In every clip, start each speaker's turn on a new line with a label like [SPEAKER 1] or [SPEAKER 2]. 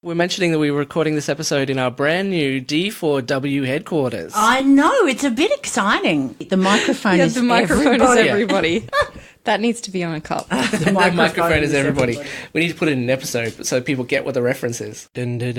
[SPEAKER 1] We're mentioning that we were recording this episode in our brand new D4W headquarters.
[SPEAKER 2] I know, it's a bit exciting. The microphone is
[SPEAKER 3] everybody. That needs to be on a cup.
[SPEAKER 1] The microphone is everybody. We need to put it in an episode so people get what the reference is. I am the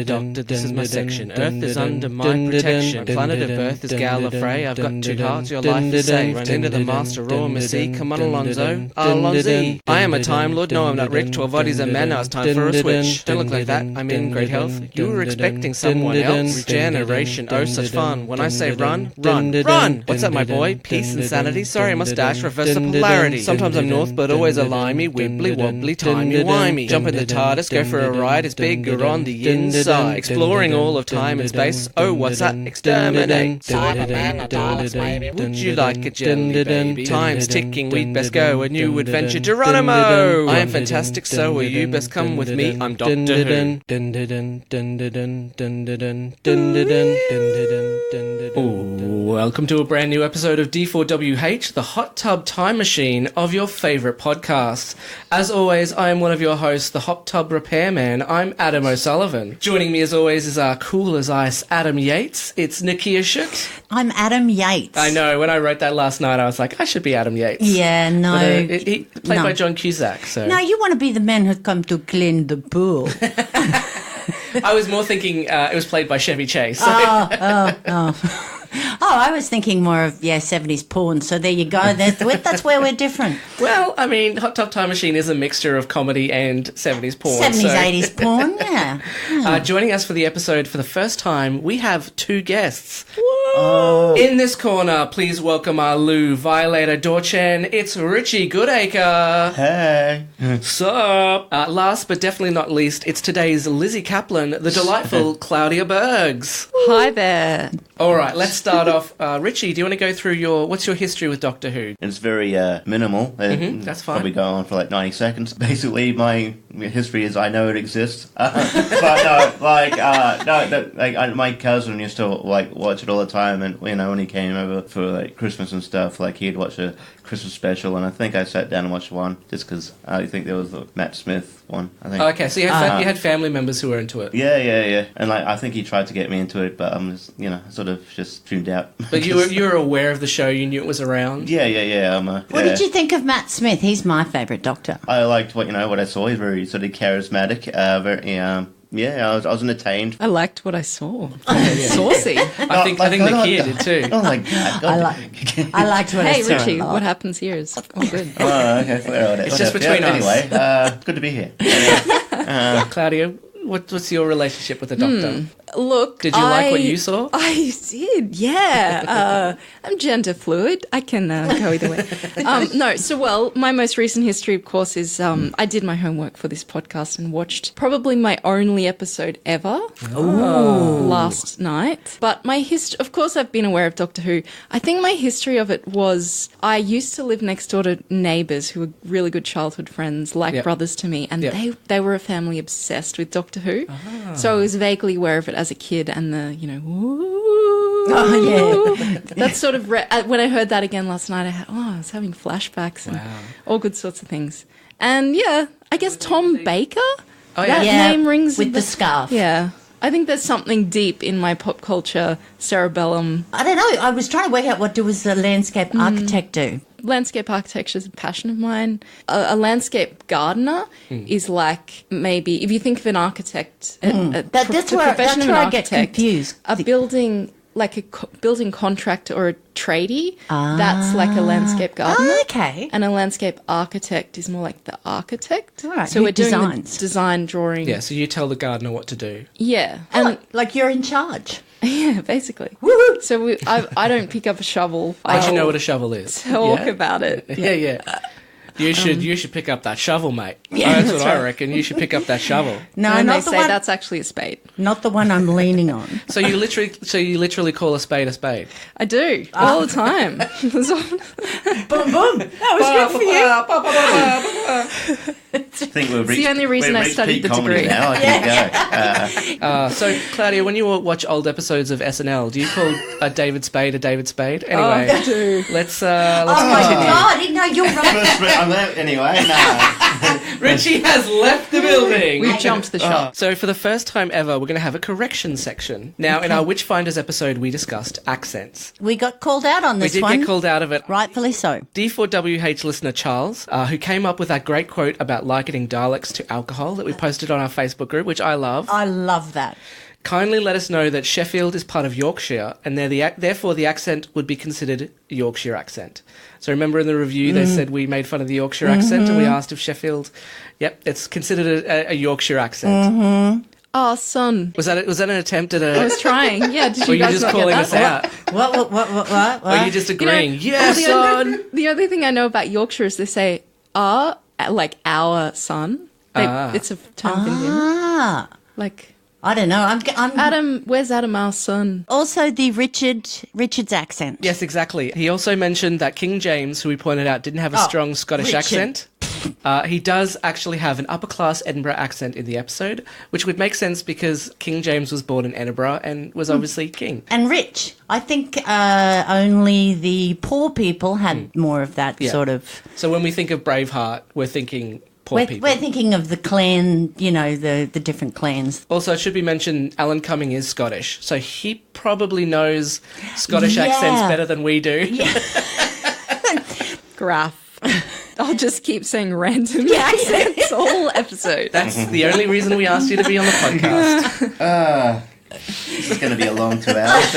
[SPEAKER 1] Doctor, this is my section. Earth is under my protection. Planet of Earth is Gallifrey. I've got two hearts, your life is safe. Run into the Master Raw Missy. Come on, Alonzo. Alonzi. I am a Time Lord. No, I'm not Rick. 12 bodies and men. Now it's time for a switch. Don't look like that. I'm in great health. You were expecting someone else. Regeneration. Oh, such fun. When I say run, run, run. What's up, my boy? Peace and sanity. Sorry, mustache. Reverse the polarity. Sometimes I'm north, but always a limey. Wibbly wobbly, timey wimey. Jump in the TARDIS, go for a ride. It's bigger on the inside. Exploring all of time and space. Oh, what's that? Exterminate. Would you like a jelly baby? Time's ticking. We'd best go. A new adventure. Geronimo. I am fantastic. So are you. Best come with me. I'm Doctor Who. Welcome to a brand new episode of D4WH, the hot tub time machine of your favourite podcasts. As always, I am one of your hosts, the hot tub repairman. I'm Adam O'Sullivan. Joining me as always is our cool as ice Adam Yates. It's Nicchia shit.
[SPEAKER 2] I'm Adam Yates.
[SPEAKER 1] I know, when I wrote that last night, I was like, I should be Adam Yates.
[SPEAKER 2] Yeah, no.
[SPEAKER 1] But, he played by John Cusack. So.
[SPEAKER 2] No, you want to be the man who come to clean the pool.
[SPEAKER 1] I was more thinking it was played by Chevy Chase.
[SPEAKER 2] Oh, I was thinking more of, 70s porn. So there you go. That's where we're different.
[SPEAKER 1] Well, I mean, Hot Tub Time Machine is a mixture of comedy and 70s porn.
[SPEAKER 2] 80s porn, yeah.
[SPEAKER 1] Joining us for the episode for the first time, we have two guests. Whoa. In this corner, please welcome our Lou Violator Dorchen. It's Richie Goodacre.
[SPEAKER 4] Hey.
[SPEAKER 1] Sup? Last but definitely not least, it's today's Lizzie Kaplan, the delightful Claudia Bergs.
[SPEAKER 3] Hi there.
[SPEAKER 1] All right, let's start off. Richie, do you want to go through what's your history with Doctor Who?
[SPEAKER 4] It's very minimal.
[SPEAKER 1] That's fine.
[SPEAKER 4] Probably go on for like 90 seconds. Basically, my history is I know it exists. But my cousin used to watch it all the time, and when he came over for Christmas and stuff, he'd watch a Christmas special, and I think I sat down and watched one just because I think there was the Matt Smith one. I think.
[SPEAKER 1] Okay, so you had family members who were into it.
[SPEAKER 4] Yeah, and I think he tried to get me into it, but I'm just sort of just tuned out.
[SPEAKER 1] But you were aware of the show. You knew it was around.
[SPEAKER 4] Yeah.
[SPEAKER 2] What did you think of Matt Smith? He's my favourite Doctor.
[SPEAKER 4] I liked what I saw. He's very sort of charismatic. Yeah, I was entertained.
[SPEAKER 3] I liked what I saw. Saucy.
[SPEAKER 1] I think Nicchia did too.
[SPEAKER 4] Oh my God.
[SPEAKER 2] I liked what I saw.
[SPEAKER 3] Hey, Richie, what happens here is all good.
[SPEAKER 4] Oh, okay.
[SPEAKER 1] It's just between us.
[SPEAKER 4] Anyway, good to be here.
[SPEAKER 1] Claudia, what's your relationship with the Doctor?
[SPEAKER 3] Look,
[SPEAKER 1] did you like what you saw?
[SPEAKER 3] I did, yeah. I'm gender fluid. I can go either way. My most recent history, of course, is I did my homework for this podcast and watched probably my only episode ever last night. But my history, of course, I've been aware of Doctor Who. I think my history of it was I used to live next door to neighbours who were really good childhood friends, like brothers to me, and they were a family obsessed with Doctor Who. So I was vaguely aware of it as a kid, and the that's sort of when I heard that again last night, I was having flashbacks and all good sorts of things. And I guess Tom Baker. Name rings
[SPEAKER 2] with the scarf.
[SPEAKER 3] Yeah. I think there's something deep in my pop culture cerebellum.
[SPEAKER 2] I don't know. I was trying to work out what does the landscape architect do.
[SPEAKER 3] Landscape architecture is a passion of mine. A landscape gardener is like maybe, if you think of an architect,
[SPEAKER 2] that's where I get confused.
[SPEAKER 3] A building, like a building contractor or a tradie, that's like a landscape gardener.
[SPEAKER 2] Oh, okay.
[SPEAKER 3] And a landscape architect is more like the architect.
[SPEAKER 2] All right.
[SPEAKER 3] So we're doing the design, drawing.
[SPEAKER 1] Yeah, so you tell the gardener what to do.
[SPEAKER 3] Yeah.
[SPEAKER 2] And like you're in charge.
[SPEAKER 3] Yeah, basically. Woo-hoo. So I don't pick up a shovel.
[SPEAKER 1] But you know what a shovel is.
[SPEAKER 3] Talk about it.
[SPEAKER 1] Yeah. You should pick up that shovel, mate. Yeah, that's what I reckon. You should pick up that shovel.
[SPEAKER 3] No, and they say that's actually a spade.
[SPEAKER 2] Not the one I'm leaning on.
[SPEAKER 1] So you literally call a spade a spade.
[SPEAKER 3] I do all the time.
[SPEAKER 2] Boom, boom. That was good for you.
[SPEAKER 4] I think we've reached,
[SPEAKER 3] it's the only reason I studied the degree.
[SPEAKER 4] Now. I can go.
[SPEAKER 1] So, Claudia, when you watch old episodes of SNL, do you call a David Spade a David Spade? Anyway,
[SPEAKER 3] I do.
[SPEAKER 1] Let's
[SPEAKER 2] oh my
[SPEAKER 1] continue.
[SPEAKER 2] God! No, you're right.
[SPEAKER 4] I'm there anyway. No.
[SPEAKER 1] Richie has left the building.
[SPEAKER 3] We've jumped the shot.
[SPEAKER 1] So for the first time ever, we're going to have a correction section. Now, in our Witchfinders episode, we discussed accents.
[SPEAKER 2] We got called out on
[SPEAKER 1] We
[SPEAKER 2] this
[SPEAKER 1] did
[SPEAKER 2] one.
[SPEAKER 1] get called out of it.
[SPEAKER 2] Rightfully so.
[SPEAKER 1] D4WH listener Charles, who came up with that great quote about likening dialects to alcohol that we posted on our Facebook group, which I love.
[SPEAKER 2] I love that.
[SPEAKER 1] Kindly let us know that Sheffield is part of Yorkshire, and therefore the accent would be considered a Yorkshire accent. So remember in the review they said we made fun of the Yorkshire accent, and we asked if Sheffield, it's considered a Yorkshire accent.
[SPEAKER 3] Oh, son.
[SPEAKER 1] Was that an attempt at
[SPEAKER 3] I
[SPEAKER 1] a...
[SPEAKER 3] was trying. Yeah, did
[SPEAKER 1] Or
[SPEAKER 3] you
[SPEAKER 1] you
[SPEAKER 3] guys
[SPEAKER 1] just
[SPEAKER 3] not get
[SPEAKER 1] calling
[SPEAKER 3] that?
[SPEAKER 1] us out?
[SPEAKER 2] What?
[SPEAKER 1] Or you just agreeing, yeah,
[SPEAKER 3] the
[SPEAKER 1] son!
[SPEAKER 3] the only thing I know about Yorkshire is they say, like our son. It's a tongue thing.
[SPEAKER 2] Ah,
[SPEAKER 3] Like,
[SPEAKER 2] I don't know. I'm
[SPEAKER 3] Adam, where's Adam, our son?
[SPEAKER 2] also the Richard's accent.
[SPEAKER 1] Yes, exactly. He also mentioned that King James, who we pointed out, didn't have a strong Scottish
[SPEAKER 2] Richard.
[SPEAKER 1] accent. He does actually have an upper-class Edinburgh accent in the episode, which would make sense because King James was born in Edinburgh and was obviously king.
[SPEAKER 2] And rich. I think only the poor people had more of that sort of...
[SPEAKER 1] So when we think of Braveheart, we're thinking poor people.
[SPEAKER 2] We're thinking of the clan, the different clans.
[SPEAKER 1] Also, it should be mentioned, Alan Cumming is Scottish, so he probably knows Scottish accents better than we do.
[SPEAKER 3] Graph. I'll just keep saying random accents all episode.
[SPEAKER 1] That's the only reason we asked you to be on the podcast.
[SPEAKER 4] This is going to be a long 2 hours.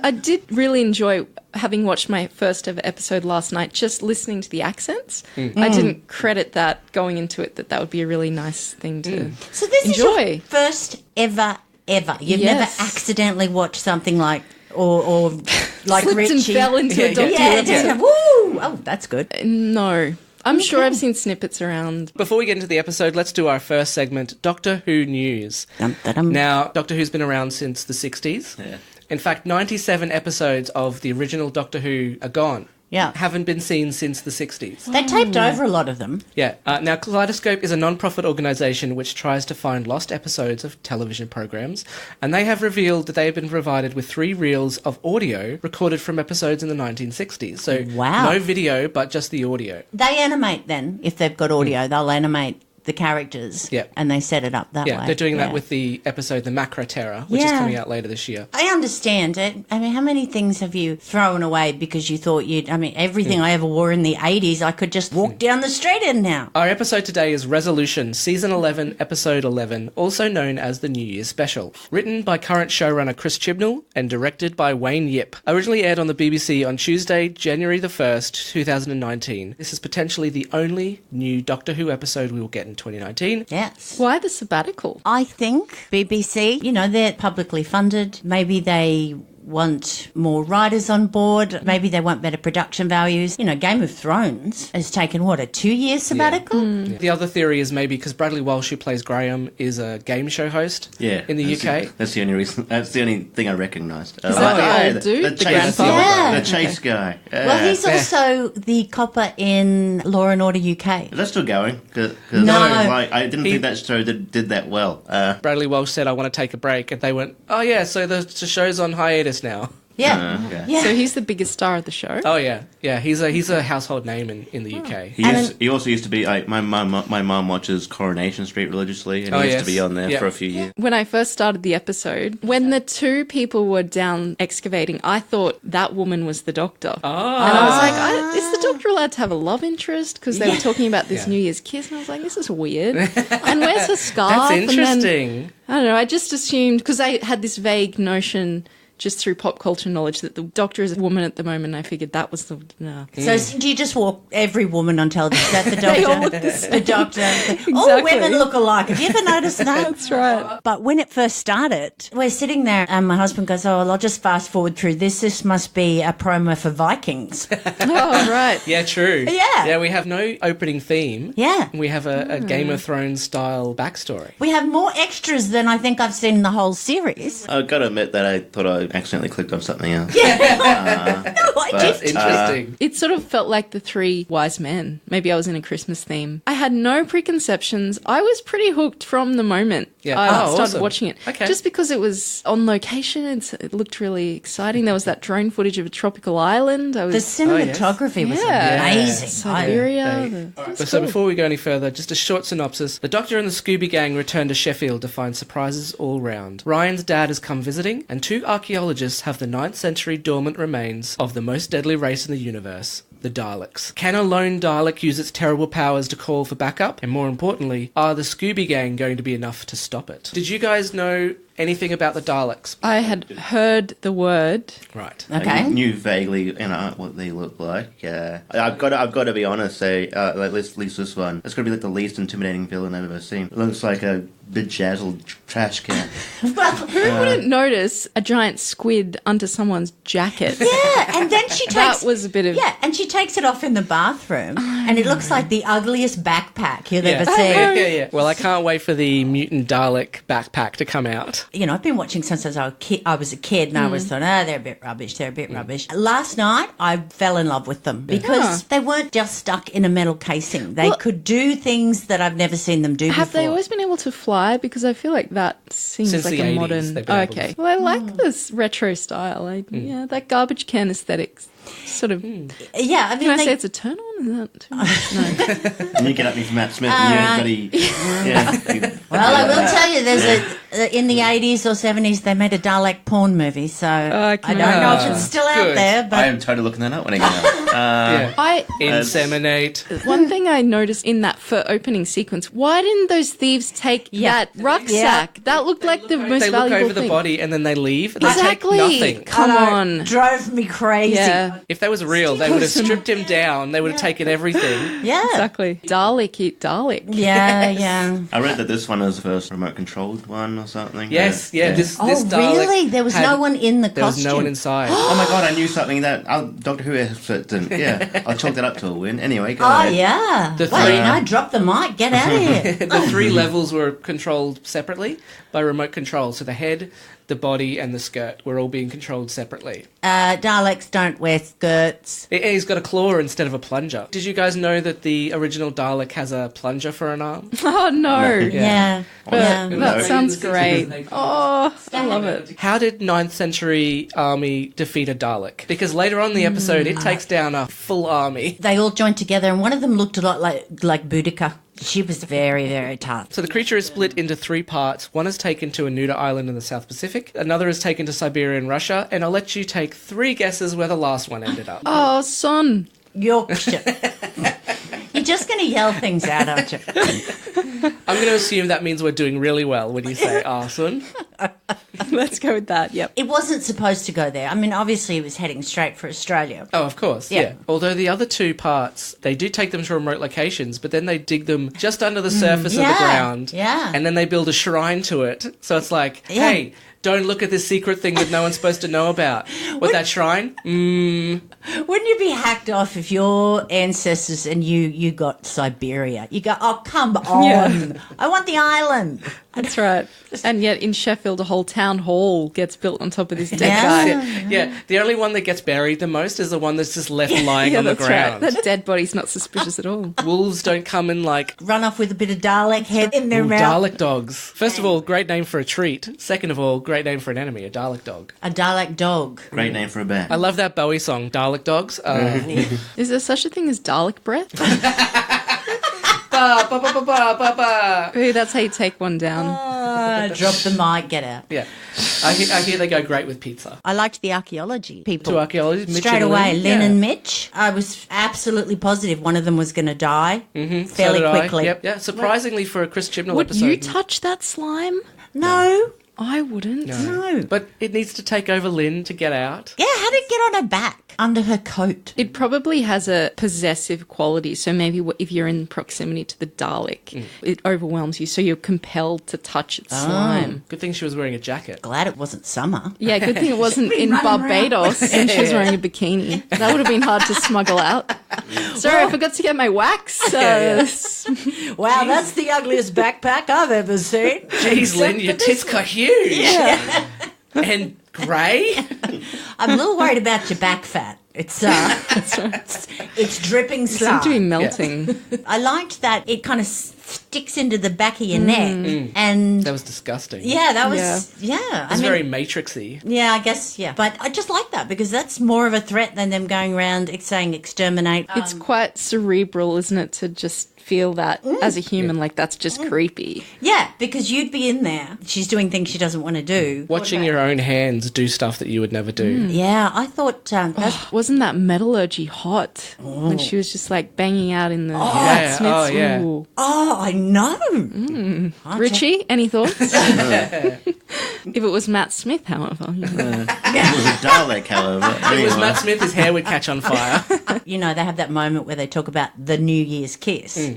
[SPEAKER 3] I did really enjoy having watched my first ever episode last night, just listening to the accents. I didn't credit that going into it, that would be a really nice thing to
[SPEAKER 2] So this is
[SPEAKER 3] enjoy.
[SPEAKER 2] your first ever. You've never
[SPEAKER 3] Yes.
[SPEAKER 2] accidentally watched something like, or like
[SPEAKER 3] Slipped
[SPEAKER 2] Richie.
[SPEAKER 3] and fell into a Doctor Who
[SPEAKER 2] Yeah,
[SPEAKER 3] episode.
[SPEAKER 2] woo! Oh, that's good.
[SPEAKER 3] No. I'm sure I've seen snippets around.
[SPEAKER 1] Before we get into the episode, let's do our first segment, Doctor Who News.
[SPEAKER 2] Dum-da-dum.
[SPEAKER 1] Now, Doctor Who's been around since the 60s.
[SPEAKER 4] Yeah.
[SPEAKER 1] In fact, 97 episodes of the original Doctor Who are gone.
[SPEAKER 2] Yeah.
[SPEAKER 1] Haven't been seen since the 60s.
[SPEAKER 2] They taped over a lot of them.
[SPEAKER 1] Yeah. Now, Kaleidoscope is a non-profit organisation which tries to find lost episodes of television programs, and they have revealed that they have been provided with 3 reels of audio recorded from episodes in the 1960s. So,
[SPEAKER 2] Wow.
[SPEAKER 1] no video, but just the audio.
[SPEAKER 2] They animate then, if they've got audio, they'll animate the characters.
[SPEAKER 1] Yeah.
[SPEAKER 2] And they set it up that way.
[SPEAKER 1] Yeah, they're doing that
[SPEAKER 2] Yeah.
[SPEAKER 1] with the episode The Macra Terror, which is
[SPEAKER 2] Yeah.
[SPEAKER 1] coming out later this year.
[SPEAKER 2] I understand it. I mean, how many things have you thrown away because you thought everything I ever wore in the 80s, I could just walk down the street in now.
[SPEAKER 1] Our episode today is Resolution, Season 11, Episode 11, also known as the New Year's Special. Written by current showrunner Chris Chibnall and directed by Wayne Yip. Originally aired on the BBC on Tuesday, January the 1st, 2019. This is potentially the only new Doctor Who episode we will get in 2019.
[SPEAKER 2] Yes.
[SPEAKER 3] Why the sabbatical?
[SPEAKER 2] I think BBC, they're publicly funded. Maybe they want more writers on board. Maybe they want better production values. Game of Thrones has taken, a 2-year sabbatical?
[SPEAKER 1] Yeah. The other theory is maybe because Bradley Walsh, who plays Graham, is a game show host in the UK.
[SPEAKER 4] That's the only reason. That's the only thing I recognised.
[SPEAKER 3] Is that the old dude? The grandpa?
[SPEAKER 2] Yeah.
[SPEAKER 4] The Chase guy.
[SPEAKER 2] Well, he's also the copper in Law and Order UK.
[SPEAKER 4] Is that still going? Cause
[SPEAKER 2] No.
[SPEAKER 4] I didn't think that show did that well.
[SPEAKER 1] Bradley Walsh said, I want to take a break. And they went, oh yeah, so the show's on hiatus now.
[SPEAKER 2] Yeah.
[SPEAKER 4] Okay.
[SPEAKER 2] Yeah.
[SPEAKER 3] So he's the biggest star of the show.
[SPEAKER 1] Oh yeah, yeah. He's a household name in the UK.
[SPEAKER 4] He also used to be like my mum watches Coronation Street religiously, and he used to be on there for a few years.
[SPEAKER 3] When I first started the episode, when the 2 people were down excavating, I thought that woman was the Doctor.
[SPEAKER 1] Oh.
[SPEAKER 3] And I was like, is the Doctor allowed to have a love interest? Because they were talking about this New Year's kiss, and I was like, this is weird. And where's her scarf?
[SPEAKER 1] That's
[SPEAKER 3] And then,
[SPEAKER 1] interesting.
[SPEAKER 3] I don't know, I just assumed, because I had this vague notion just through pop culture knowledge that the Doctor is a woman at the moment. I figured that was the... No.
[SPEAKER 2] So do you just walk every woman on television? Is that the Doctor?
[SPEAKER 3] They all look the same.
[SPEAKER 2] The Doctor.
[SPEAKER 3] Exactly.
[SPEAKER 2] All women look alike. Have you ever noticed that?
[SPEAKER 3] That's right.
[SPEAKER 2] But when it first started, we're sitting there and my husband goes, oh, well, I'll just fast forward through this. This must be a promo for Vikings.
[SPEAKER 3] Oh, right.
[SPEAKER 1] Yeah, true.
[SPEAKER 2] Yeah.
[SPEAKER 1] Yeah, we have no opening theme.
[SPEAKER 2] Yeah.
[SPEAKER 1] We have a Game of Thrones style backstory.
[SPEAKER 2] We have more extras than I think I've seen in the whole series.
[SPEAKER 4] I've got to admit that I thought I accidentally clicked on something else.
[SPEAKER 2] No, I
[SPEAKER 1] That's
[SPEAKER 2] did.
[SPEAKER 1] interesting.
[SPEAKER 3] It sort of felt like the 3 wise men. Maybe I was in a Christmas theme. I had no preconceptions. I was pretty hooked from the moment.
[SPEAKER 1] Yeah.
[SPEAKER 3] I
[SPEAKER 1] Oh,
[SPEAKER 3] started
[SPEAKER 1] awesome.
[SPEAKER 3] watching it.
[SPEAKER 1] Okay.
[SPEAKER 3] Just because it was on location, it looked really exciting. There was that drone footage of a tropical island.
[SPEAKER 2] The cinematography was
[SPEAKER 3] Yeah.
[SPEAKER 2] amazing.
[SPEAKER 3] Siberia.
[SPEAKER 1] So before we go any further, just a short synopsis. The Doctor and the Scooby Gang return to Sheffield to find surprises all round. Ryan's dad has come visiting, and 2 archaeologists have the 9th century dormant remains of the most deadly race in the universe, the Daleks. Can a lone Dalek use its terrible powers to call for backup? And more importantly, are the Scooby Gang going to be enough to stop it? Did you guys know anything about the Daleks?
[SPEAKER 3] I had heard the word.
[SPEAKER 1] Right.
[SPEAKER 2] Okay.
[SPEAKER 4] I knew vaguely, what they look like. I've got to be honest. Say, at least this one, it's going to be like the least intimidating villain I've ever seen. It looks like a bedazzled trash can.
[SPEAKER 3] Who wouldn't notice a giant squid under someone's jacket?
[SPEAKER 2] Yeah, and then she takes...
[SPEAKER 3] That was a bit of...
[SPEAKER 2] Yeah, and she takes it off in the bathroom, and it looks like the ugliest backpack you've ever seen.
[SPEAKER 1] Yeah. Well, I can't wait for the mutant Dalek backpack to come out.
[SPEAKER 2] You know, I've been watching since I was a kid, and I always thought, they're a bit rubbish, Last night, I fell in love with them because they weren't just stuck in a metal casing. They could do things that I've never seen them do before.
[SPEAKER 3] Have they always been able to fly? Because I feel like that seems
[SPEAKER 1] Since
[SPEAKER 3] like
[SPEAKER 1] the
[SPEAKER 3] a
[SPEAKER 1] 80s,
[SPEAKER 3] modern...
[SPEAKER 1] they've been able
[SPEAKER 3] Okay.
[SPEAKER 1] to.
[SPEAKER 3] Well, I like this retro style. Yeah, that garbage can aesthetic sort of...
[SPEAKER 2] Yeah, I mean,
[SPEAKER 3] Can I say it's a turn on? Is that too much? No.
[SPEAKER 4] And you get up with Matt Smith and
[SPEAKER 2] Well, I will tell you, there's in the 80s or 70s, they made a Dalek porn movie, so I don't know if it's still out there, but...
[SPEAKER 4] I am totally looking that up when I get out.
[SPEAKER 1] Inseminate.
[SPEAKER 3] One thing I noticed in that opening sequence, why didn't those thieves take that rucksack?
[SPEAKER 2] Yeah.
[SPEAKER 3] That looked like the most
[SPEAKER 1] They look
[SPEAKER 3] valuable
[SPEAKER 1] over
[SPEAKER 3] thing.
[SPEAKER 1] the body and then they leave. And they
[SPEAKER 3] Exactly.
[SPEAKER 1] take nothing.
[SPEAKER 3] Come on.
[SPEAKER 2] Drove me crazy.
[SPEAKER 3] Yeah.
[SPEAKER 1] If that was real, they would have stripped him down. They would have taken everything.
[SPEAKER 2] Yeah.
[SPEAKER 3] Exactly. Dalek eat Dalek.
[SPEAKER 2] Yeah.
[SPEAKER 4] I read that this one was the first remote controlled one or something.
[SPEAKER 1] Yes, this
[SPEAKER 2] Oh,
[SPEAKER 1] Dalek
[SPEAKER 2] really? There was no one in the
[SPEAKER 1] There was
[SPEAKER 2] costume.
[SPEAKER 1] no one inside.
[SPEAKER 4] Oh my god, I knew something that Doctor Who expert didn't. Yeah, I'll chalk that up to a win. Anyway, go
[SPEAKER 2] Oh,
[SPEAKER 4] ahead.
[SPEAKER 2] yeah.
[SPEAKER 1] The
[SPEAKER 2] Well,
[SPEAKER 1] three-
[SPEAKER 2] drop the mic. Get out of here.
[SPEAKER 1] The 3 levels were controlled separately by remote control. So the head, the body, and the skirt were all being controlled separately.
[SPEAKER 2] Daleks don't wear skirts.
[SPEAKER 1] He's got a claw instead of a plunger. Did you guys know that the original Dalek has a plunger for an arm?
[SPEAKER 3] Oh, no.
[SPEAKER 2] Yeah.
[SPEAKER 3] That sounds
[SPEAKER 1] No.
[SPEAKER 3] great. Oh, I love it.
[SPEAKER 1] How did 9th century army defeat a Dalek? Because later on in the episode, it takes down a full army.
[SPEAKER 2] They all joined together, and one of them looked a lot like Goodacre. She was very, very tough.
[SPEAKER 1] So the creature is split into 3 parts. One is taken to a Nuda island in the South Pacific. Another is taken to Siberia and Russia. And I'll let you take 3 guesses where the last one ended up.
[SPEAKER 3] Oh, son.
[SPEAKER 2] Yorkshire. You're just going to yell things out, aren't you?
[SPEAKER 1] I'm going to assume that means we're doing really well when you say arson.
[SPEAKER 3] Let's go with that. Yep.
[SPEAKER 2] It wasn't supposed to go there. I mean, obviously, it was heading straight for Australia.
[SPEAKER 1] Oh, of course, yeah. Although the other 2 parts, they do take them to remote locations, but then they dig them just under the surface of the ground.
[SPEAKER 2] Yeah.
[SPEAKER 1] And then they build a shrine to it. So it's like, hey, don't look at this secret thing that no one's supposed to know about. What, that shrine?
[SPEAKER 2] Wouldn't you be hacked off if your ancestors and you got Siberia? You go, oh, come on.
[SPEAKER 3] Yeah.
[SPEAKER 2] I want the island.
[SPEAKER 3] That's right. And yet in Sheffield, a whole town hall gets built on top of this dead
[SPEAKER 2] Yeah.
[SPEAKER 3] guy.
[SPEAKER 1] Yeah, the only one that gets buried the most is the one that's just left lying on the
[SPEAKER 3] that's
[SPEAKER 1] ground.
[SPEAKER 3] right. That dead body's not suspicious at all.
[SPEAKER 1] Wolves don't come in like
[SPEAKER 2] Run off with a bit of Dalek head in their mouth.
[SPEAKER 1] Dalek dogs. First of all, great name for a treat. Second of all, great name for an enemy, a Dalek dog.
[SPEAKER 2] A Dalek dog.
[SPEAKER 4] Great name for a band.
[SPEAKER 1] I love that Bowie song, Dalek Dogs.
[SPEAKER 3] Is there such a thing as Dalek breath?
[SPEAKER 1] Ba, ba, ba, ba, ba, ba, ba.
[SPEAKER 3] Ooh, that's how you take one down.
[SPEAKER 2] Drop the mic, get out.
[SPEAKER 1] Yeah. I hear they go great with pizza.
[SPEAKER 2] I liked the archaeology people.
[SPEAKER 1] 2 archaeologists, Mitch
[SPEAKER 2] Straight
[SPEAKER 1] and
[SPEAKER 2] away,
[SPEAKER 1] Lynn.
[SPEAKER 2] Lynn
[SPEAKER 1] Yeah.
[SPEAKER 2] and Mitch. I was absolutely positive one of them was going to die
[SPEAKER 1] So
[SPEAKER 2] fairly
[SPEAKER 1] did I.
[SPEAKER 2] quickly.
[SPEAKER 1] Yep, yeah. Surprisingly for a Chris Chibnall
[SPEAKER 3] Would
[SPEAKER 1] episode.
[SPEAKER 3] you touch that slime?
[SPEAKER 2] No.
[SPEAKER 3] I wouldn't.
[SPEAKER 2] No.
[SPEAKER 1] But it needs to take over Lynn to get out.
[SPEAKER 2] Yeah, how did it get on her back? Under her coat.
[SPEAKER 3] It probably has a possessive quality. So maybe if you're in proximity to the Dalek, it overwhelms you. So you're compelled to touch its slime.
[SPEAKER 1] Good thing she was wearing a jacket.
[SPEAKER 2] Glad it wasn't summer.
[SPEAKER 3] Yeah, good thing it wasn't in Barbados and she was wearing a bikini. That would have been hard to smuggle out. Sorry, I forgot to get my wax.
[SPEAKER 2] Wow, that's the ugliest backpack I've ever seen.
[SPEAKER 1] Jeez, Lynn, your tits got huge.
[SPEAKER 2] Yeah.
[SPEAKER 1] And grey.
[SPEAKER 2] I'm a little worried about your back fat. It's it's dripping
[SPEAKER 3] It seemed
[SPEAKER 2] slime.
[SPEAKER 3] to be melting.
[SPEAKER 2] I liked that it kind of sticks into the back of your neck. And
[SPEAKER 1] That was disgusting.
[SPEAKER 2] yeah, that was,
[SPEAKER 1] It's very Matrixy.
[SPEAKER 2] yeah, I guess, yeah. But I just like that because that's more of a threat than them going around saying exterminate.
[SPEAKER 3] It's quite cerebral, isn't it, to just feel that as a human, like that's just creepy.
[SPEAKER 2] Yeah, because you'd be in there. She's doing things she doesn't want to do.
[SPEAKER 1] Watching your own hands do stuff that you would never do.
[SPEAKER 2] Yeah, I thought
[SPEAKER 3] Wasn't that metallurgy hot when she was just like banging out in the
[SPEAKER 1] Yeah.
[SPEAKER 3] Smiths?
[SPEAKER 1] Oh, yeah.
[SPEAKER 3] Ooh.
[SPEAKER 2] oh, I know.
[SPEAKER 3] Richie, any thoughts? If it was Matt Smith, however.
[SPEAKER 4] It was a Dalek, however.
[SPEAKER 1] If it was
[SPEAKER 4] Anyway.
[SPEAKER 1] Matt Smith, his hair would catch on fire.
[SPEAKER 2] You know, they have that moment where they talk about the New Year's kiss.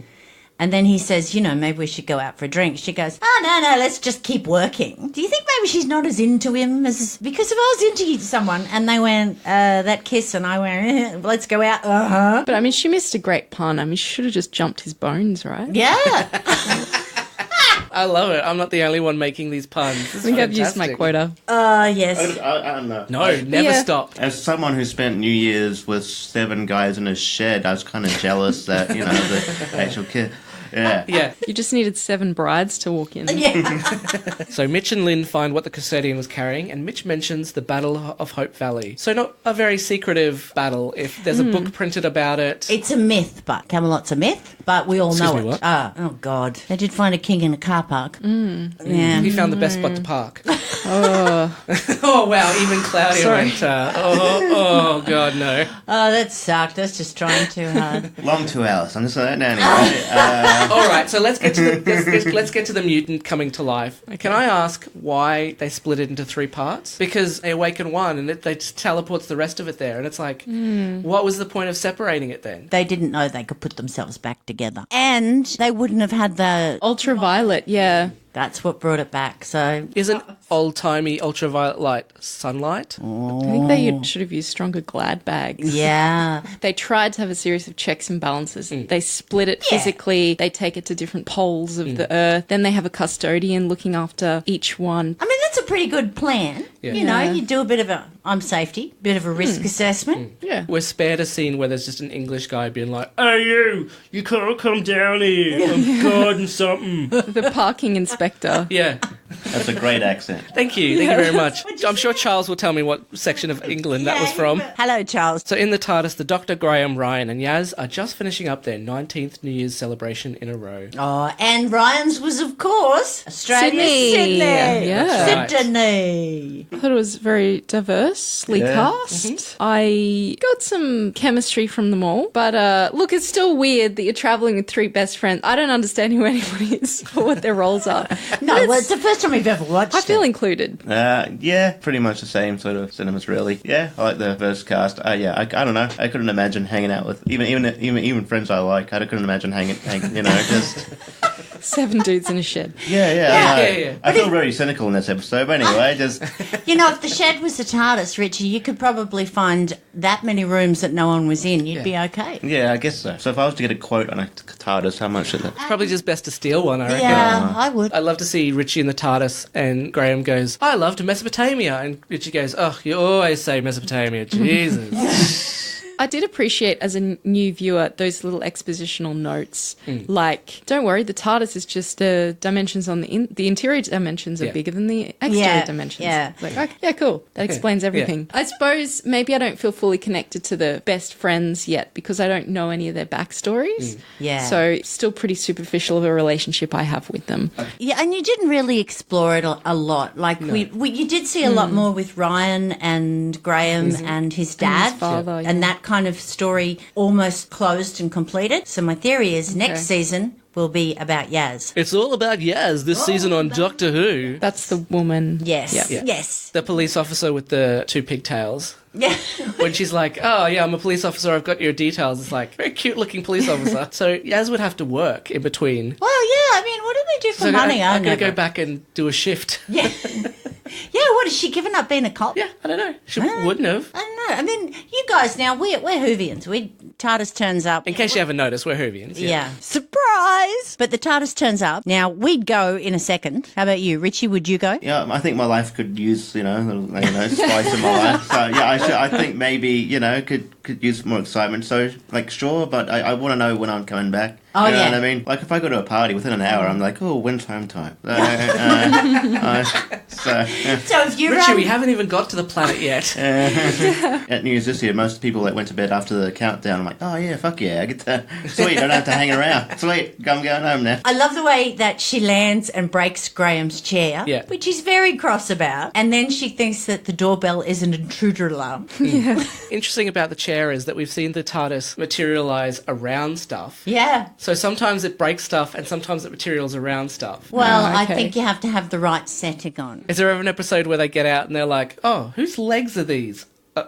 [SPEAKER 2] And then he says, maybe we should go out for a drink. She goes, oh, no, let's just keep working. Do you think maybe she's not as into him as... Because if I was into someone and they went, that kiss, and I went, let's go out,
[SPEAKER 3] But I mean, she missed a great pun. I mean, she should have just jumped his bones, right?
[SPEAKER 2] Yeah.
[SPEAKER 1] I love it. I'm not the only one making these puns.
[SPEAKER 3] I think I've used my quota.
[SPEAKER 2] Yes.
[SPEAKER 4] I don't know.
[SPEAKER 1] No, never
[SPEAKER 3] Yeah.
[SPEAKER 1] stop.
[SPEAKER 4] As someone who spent New Year's with 7 guys in a shed, I was kind of jealous that, the actual kid. Yeah.
[SPEAKER 1] Yeah.
[SPEAKER 3] You just needed 7 brides to walk in.
[SPEAKER 2] Yeah.
[SPEAKER 1] So Mitch and Lynn find what the custodian was carrying, and Mitch mentions the Battle of Hope Valley. So not a very secretive battle. If there's a book printed about it,
[SPEAKER 2] It's a myth, but Camelot's a myth, but we all
[SPEAKER 1] Excuse
[SPEAKER 2] know
[SPEAKER 1] me,
[SPEAKER 2] it.
[SPEAKER 1] what?
[SPEAKER 2] Oh, God. They did find a king in a car park. Yeah.
[SPEAKER 1] he found the best spot to park. Oh wow! Even Claudia went. Oh God, no!
[SPEAKER 2] Oh, that sucked. That's just trying too hard.
[SPEAKER 4] Long 2 hours. I'm just like, no, anyway.
[SPEAKER 1] All right, so let's get to let's get to the mutant coming to life. Can I ask why they split it into 3 parts? Because they awaken one, and they just teleports the rest of it there, and it's like, what was the point of separating it then?
[SPEAKER 2] They didn't know they could put themselves back together. And they wouldn't have had the...
[SPEAKER 3] Ultraviolet, yeah.
[SPEAKER 2] That's what brought it back, so...
[SPEAKER 1] Isn't old-timey ultraviolet light sunlight?
[SPEAKER 3] I think they should have used stronger Glad bags.
[SPEAKER 2] Yeah.
[SPEAKER 3] They tried to have a series of checks and balances. They split it physically. They take it to different poles of the earth. Then they have a custodian looking after each one.
[SPEAKER 2] I mean, that's a pretty good plan.
[SPEAKER 1] Yeah.
[SPEAKER 2] You do a bit of a safety, bit of a risk assessment.
[SPEAKER 3] Yeah.
[SPEAKER 1] We're spared a scene where there's just an English guy being like, "Hey you can't come down here. I'm guarding something."
[SPEAKER 3] The parking inspector.
[SPEAKER 1] Yeah.
[SPEAKER 4] That's a great accent.
[SPEAKER 1] Thank you very much. I'm sure Charles will tell me what section of England that was from.
[SPEAKER 2] Hello, Charles.
[SPEAKER 1] So in the TARDIS, the Dr. Graham, Ryan and Yaz are just finishing up their 19th New Year's celebration in a row.
[SPEAKER 2] Oh, and Ryan's was, of course, Australia,
[SPEAKER 3] Sydney.
[SPEAKER 2] Yeah.
[SPEAKER 1] That's right.
[SPEAKER 2] Sydney.
[SPEAKER 3] I thought it was very diversely cast. I got some chemistry from them all. But look, it's still weird that you're travelling with 3 best friends. I don't understand who anybody is or what their roles are.
[SPEAKER 2] No, well, it's the first time we've ever watched
[SPEAKER 3] I feel
[SPEAKER 2] it.
[SPEAKER 3] included.
[SPEAKER 4] Yeah, pretty much the same sort of cinemas, really. Yeah, I like the first cast. I don't know. I couldn't imagine hanging out with even friends I like. I couldn't imagine hanging just
[SPEAKER 3] 7 dudes in a shed.
[SPEAKER 1] Yeah.
[SPEAKER 4] I feel very cynical in this episode, but anyway, just
[SPEAKER 2] If the shed was the TARDIS, Richie, you could probably find that many rooms that no one was in. You'd be okay.
[SPEAKER 4] yeah, I guess so. So if I was to get a quote on a TARDIS, how much is it?
[SPEAKER 1] Probably just best to steal one, I reckon.
[SPEAKER 2] Yeah, I would.
[SPEAKER 1] I'd love to see Richie in the TARDIS and Graham goes, "I loved Mesopotamia." And Richie goes, "Oh, you always say Mesopotamia. Jesus."
[SPEAKER 3] I did appreciate, as a new viewer, those little expositional notes. Like, don't worry, the TARDIS is just dimensions on the interior dimensions are bigger than the exterior dimensions.
[SPEAKER 2] Yeah.
[SPEAKER 3] Like, okay, yeah, cool. That explains everything. I suppose maybe I don't feel fully connected to the best friends yet because I don't know any of their backstories.
[SPEAKER 2] Yeah.
[SPEAKER 3] So, still pretty superficial of a relationship I have with them.
[SPEAKER 2] Yeah, and you didn't really explore it a lot. Like, you did see a lot more with Ryan and Graham and his dad.
[SPEAKER 3] his father,
[SPEAKER 2] And that kind of story almost closed and completed. So my theory is next season will be about Yaz.
[SPEAKER 1] It's all about Yaz this season on Doctor Who.
[SPEAKER 3] That's the woman.
[SPEAKER 2] Yes.
[SPEAKER 3] Yeah.
[SPEAKER 2] Yes.
[SPEAKER 1] The police officer with the 2 pigtails.
[SPEAKER 2] Yeah.
[SPEAKER 1] When she's like, "Oh, yeah, I'm a police officer, I've got your details." It's like, very cute-looking police officer. So Yaz would have to work in between.
[SPEAKER 2] Well, yeah, I mean, what do they do for
[SPEAKER 1] So
[SPEAKER 2] money?
[SPEAKER 1] I'm going to
[SPEAKER 2] never-
[SPEAKER 1] go back and do a shift.
[SPEAKER 2] Yeah. Yeah, what, has she given up being a cop?
[SPEAKER 1] Yeah, I don't know. She wouldn't have.
[SPEAKER 2] I don't know. I mean, you guys now, we're Whovians. TARDIS turns up.
[SPEAKER 1] In case you haven't noticed, we're Whovians.
[SPEAKER 2] Yeah. Surprise! surprise. But the TARDIS turns up. Now, we'd go in a second. How about you, Richie? Would you go?
[SPEAKER 4] Yeah, I think my life could use, a little, spice in my life. So, yeah, I think maybe, could use more excitement. So, sure, but I want to know when I'm coming back.
[SPEAKER 2] Oh,
[SPEAKER 4] you know
[SPEAKER 2] yeah.
[SPEAKER 4] what I mean? Like, if I go to a party within an hour, I'm like, oh, when's home time? So
[SPEAKER 2] if you
[SPEAKER 1] Richie, we haven't even got to the planet yet.
[SPEAKER 4] at New Year's this year, most people that went to bed after the countdown, I'm like, oh, yeah, fuck yeah, I get to... Sweet, I don't have to hang around. Sweet, I'm going home now.
[SPEAKER 2] I love the way that she lands and breaks Graham's chair, which he's very cross about. And then she thinks that the doorbell is an intruder alarm.
[SPEAKER 3] Yeah.
[SPEAKER 1] Interesting about the chair is that we've seen the TARDIS materialise around stuff.
[SPEAKER 2] Yeah.
[SPEAKER 1] So sometimes it breaks stuff and sometimes it materials around stuff.
[SPEAKER 2] Well,
[SPEAKER 3] Oh, okay.
[SPEAKER 2] I think you have to have the right setting on.
[SPEAKER 1] Is there ever an episode where they get out and they're like, oh, whose legs are these?
[SPEAKER 2] Ding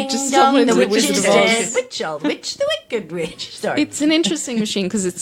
[SPEAKER 3] Just
[SPEAKER 2] dong,
[SPEAKER 3] someone
[SPEAKER 2] the
[SPEAKER 3] in the
[SPEAKER 2] witch is
[SPEAKER 3] Wizard of
[SPEAKER 2] dead.
[SPEAKER 3] Oz.
[SPEAKER 2] Witch, old witch, the wicked witch. Sorry.
[SPEAKER 3] It's an interesting machine because it's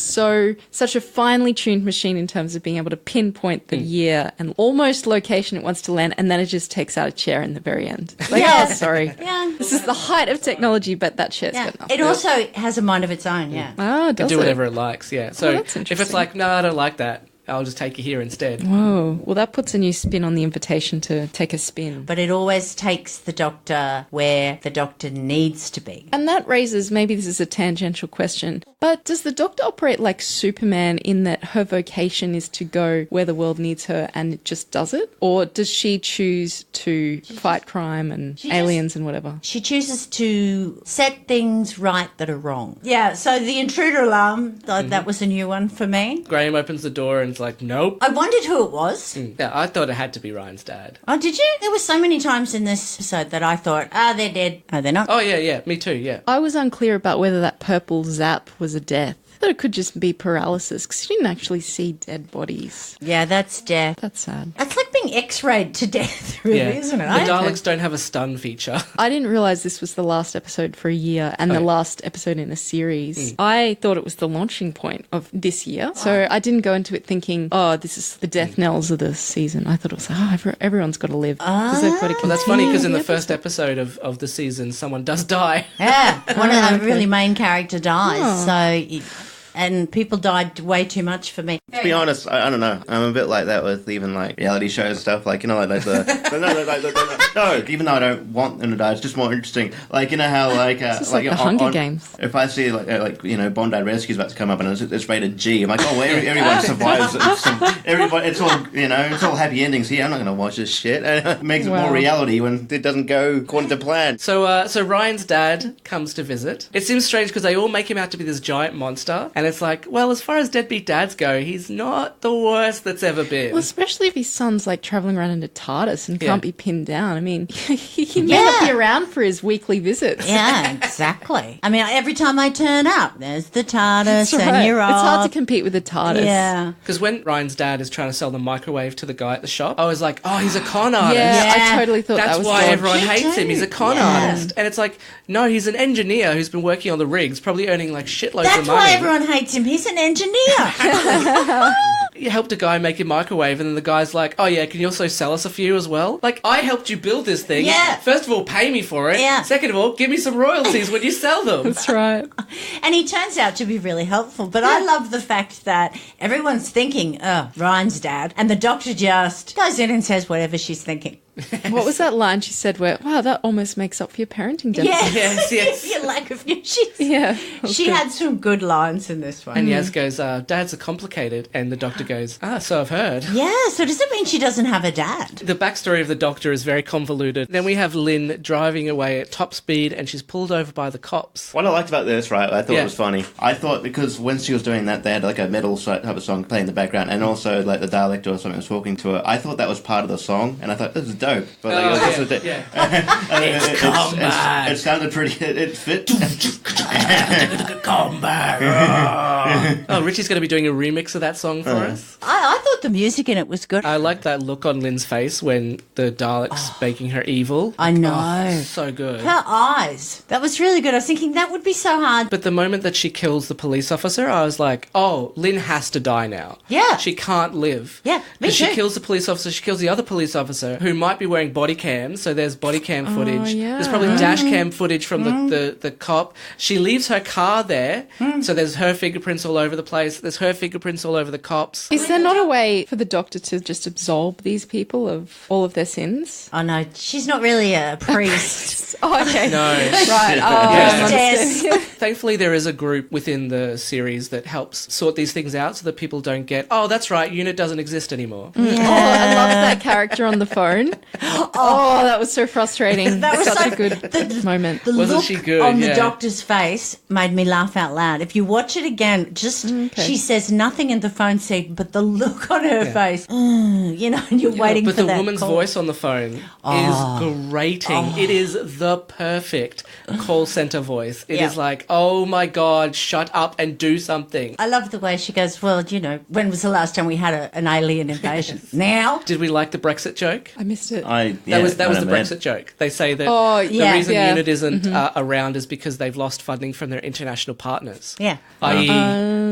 [SPEAKER 3] such a finely tuned machine in terms of being able to pinpoint the year and almost location it wants to land, and then it just takes out a chair in the very end. Like,
[SPEAKER 2] Yeah.
[SPEAKER 3] oh, sorry.
[SPEAKER 2] Yeah.
[SPEAKER 3] This is the height of technology, but that chair's
[SPEAKER 2] Yeah.
[SPEAKER 3] got nothing.
[SPEAKER 2] It also has a mind of its own, yeah.
[SPEAKER 3] Oh,
[SPEAKER 1] Can
[SPEAKER 3] does
[SPEAKER 1] do
[SPEAKER 3] it?
[SPEAKER 1] whatever it likes, yeah. So
[SPEAKER 3] that's
[SPEAKER 1] if it's
[SPEAKER 3] interesting.
[SPEAKER 1] like, no, I don't like that, I'll just take you here instead.
[SPEAKER 3] Whoa. Well, that puts a new spin on the invitation to take a spin.
[SPEAKER 2] But it always takes the Doctor where the Doctor needs to be.
[SPEAKER 3] And that raises, maybe this is a tangential question, but does the Doctor operate like Superman in that her vocation is to go where the world needs her and it just does it? Or does she choose to fight crime and aliens and whatever?
[SPEAKER 2] She chooses to set things right that are wrong. Yeah, so the intruder alarm, that was a new one for me.
[SPEAKER 1] Graham opens the door and is like, nope.
[SPEAKER 2] I wondered who it was.
[SPEAKER 1] Yeah, I thought it had to be Ryan's dad.
[SPEAKER 2] Oh, did you? There were so many times in this episode that I thought, they're dead. Oh, they're not.
[SPEAKER 1] Oh, yeah, me too, yeah.
[SPEAKER 3] I was unclear about whether that purple zap was a death. I thought it could just be paralysis because you didn't actually see dead bodies.
[SPEAKER 2] Yeah, that's death.
[SPEAKER 3] That's sad.
[SPEAKER 2] It's like being x-rayed to death, really,
[SPEAKER 1] Yeah.
[SPEAKER 2] isn't it?
[SPEAKER 1] The Daleks don't have a stun feature.
[SPEAKER 3] I didn't realise this was the last episode for a year and the last episode in a series. I thought it was the launching point of this year. So I didn't go into it thinking, oh, this is the death knells of the season. I thought it was like, oh, everyone's got to live. Because they've got to
[SPEAKER 1] Well, that's funny because in the
[SPEAKER 3] continue
[SPEAKER 1] first episode of the season, someone does die.
[SPEAKER 2] Yeah, one of the really main character dies. And people died way too much for me.
[SPEAKER 4] To be honest, I don't know. I'm a bit like that with even reality shows and stuff. Even though I don't want them to die, it's just more interesting. Like how
[SPEAKER 3] It's like the Hunger Games.
[SPEAKER 4] If I see Bondi Rescue's about to come up and it's rated G, I'm like, oh, well, everyone survives. Everybody, it's all happy endings here. I'm not going to watch this shit. And it makes it more reality when it doesn't go according to plan.
[SPEAKER 1] So Ryan's dad comes to visit. It seems strange because they all make him out to be this giant monster, and it's like, well, as far as deadbeat dads go, he's not the worst that's ever been.
[SPEAKER 3] Well, especially if his son's travelling around in a TARDIS and can't be pinned down. I mean, he may not be around for his weekly visits.
[SPEAKER 2] Yeah, exactly. I mean, every time I turn up, there's the TARDIS and you're off.
[SPEAKER 3] It's hard to compete with the TARDIS.
[SPEAKER 2] Yeah.
[SPEAKER 1] Because when Ryan's dad is trying to sell the microwave to the guy at the shop, I was like, oh, he's a con artist.
[SPEAKER 3] Yeah, I totally thought
[SPEAKER 1] That's
[SPEAKER 3] that was
[SPEAKER 1] why
[SPEAKER 3] dodgy.
[SPEAKER 1] everyone hates him. He's a con
[SPEAKER 2] Yeah.
[SPEAKER 1] artist. And it's like, no, he's an engineer who's been working on the rigs, probably earning shitloads
[SPEAKER 2] That's
[SPEAKER 1] of money.
[SPEAKER 2] why everyone hates him. He's an engineer.
[SPEAKER 1] You helped a guy make a microwave, and then the guy's like, oh yeah, can you also sell us a few as well? I helped you build this thing.
[SPEAKER 2] Yeah.
[SPEAKER 1] First of all, pay me for it.
[SPEAKER 2] Yeah.
[SPEAKER 1] Second of all, give me some royalties when you sell them.
[SPEAKER 3] That's right.
[SPEAKER 2] And he turns out to be really helpful. But I love the fact that everyone's thinking, oh, Ryan's dad. And the Doctor just goes in and says whatever she's thinking.
[SPEAKER 3] What was that line she said where, wow, that almost makes up for your parenting deficit?
[SPEAKER 1] Yes.
[SPEAKER 2] Your lack of
[SPEAKER 3] Yeah.
[SPEAKER 2] She had some good lines in this one.
[SPEAKER 1] And Yaz goes, dads are complicated. And the Doctor goes, so I've heard.
[SPEAKER 2] Yeah, so does it mean she doesn't have a dad?
[SPEAKER 1] The backstory of the Doctor is very convoluted. Then we have Lynn driving away at top speed, and she's pulled over by the cops.
[SPEAKER 4] What I liked about this, I thought it was funny. I thought because when she was doing that, they had a metal type of song playing in the background, and also the Dalek or something was talking to her. I thought that was part of the song, and I thought, this is dope. But
[SPEAKER 1] It's
[SPEAKER 4] it sounded pretty. It fit.
[SPEAKER 1] Come back. Oh, Richie's going to be doing a remix of that song for us.
[SPEAKER 2] I thought thought the music in it was good.
[SPEAKER 1] I like that look on Lynn's face when the Daleks making her evil.
[SPEAKER 2] I know.
[SPEAKER 1] Oh, so good.
[SPEAKER 2] Her eyes. That was really good. I was thinking that would be so hard.
[SPEAKER 1] But the moment that she kills the police officer, I was like, oh, Lynn has to die now.
[SPEAKER 2] Yeah.
[SPEAKER 1] She can't live.
[SPEAKER 2] Yeah, me
[SPEAKER 1] Because she
[SPEAKER 2] too.
[SPEAKER 1] kills the police officer, she kills the other police officer who might be wearing body cams, so there's body cam footage.
[SPEAKER 3] yeah.
[SPEAKER 1] There's probably dash cam footage from the cop. She leaves her car there, so there's her fingerprints all over the place. There's her fingerprints all over the cops.
[SPEAKER 3] Is there not a way for the Doctor to just absolve these people of all of their sins?
[SPEAKER 2] Oh, no, she's not really a priest.
[SPEAKER 3] Oh, okay.
[SPEAKER 1] No.
[SPEAKER 3] Right. Oh,
[SPEAKER 1] Yeah.
[SPEAKER 2] Yes.
[SPEAKER 1] Thankfully, there is a group within the series that helps sort these things out so that people don't get, oh, that's right, UNIT doesn't exist anymore.
[SPEAKER 3] Oh, I love that character on the phone. Oh, that was so frustrating.
[SPEAKER 2] That was
[SPEAKER 3] Such
[SPEAKER 2] so-
[SPEAKER 3] a good moment.
[SPEAKER 2] The
[SPEAKER 1] Wasn't
[SPEAKER 2] look
[SPEAKER 1] she good?
[SPEAKER 2] on the
[SPEAKER 1] Yeah.
[SPEAKER 2] doctor's face made me laugh out loud. If you watch it again, just she says nothing in the phone scene, but the look on her face, you know, and you're waiting
[SPEAKER 1] But
[SPEAKER 2] for
[SPEAKER 1] the
[SPEAKER 2] that
[SPEAKER 1] woman's
[SPEAKER 2] call.
[SPEAKER 1] voice on the phone is grating. It is the perfect call center voice. It is
[SPEAKER 2] Yeah.
[SPEAKER 1] like, oh my God, shut up and do something.
[SPEAKER 2] I love the way she goes, well, you know, when was the last time we had an alien invasion? Now?
[SPEAKER 1] Did we like the Brexit joke?
[SPEAKER 3] I missed it.
[SPEAKER 1] That was the Brexit joke. They say that
[SPEAKER 3] Oh,
[SPEAKER 1] the
[SPEAKER 3] yeah.
[SPEAKER 1] reason
[SPEAKER 3] Yeah.
[SPEAKER 1] UNIT isn't around is because they've lost funding from their international partners,
[SPEAKER 2] Yeah.
[SPEAKER 1] i.e.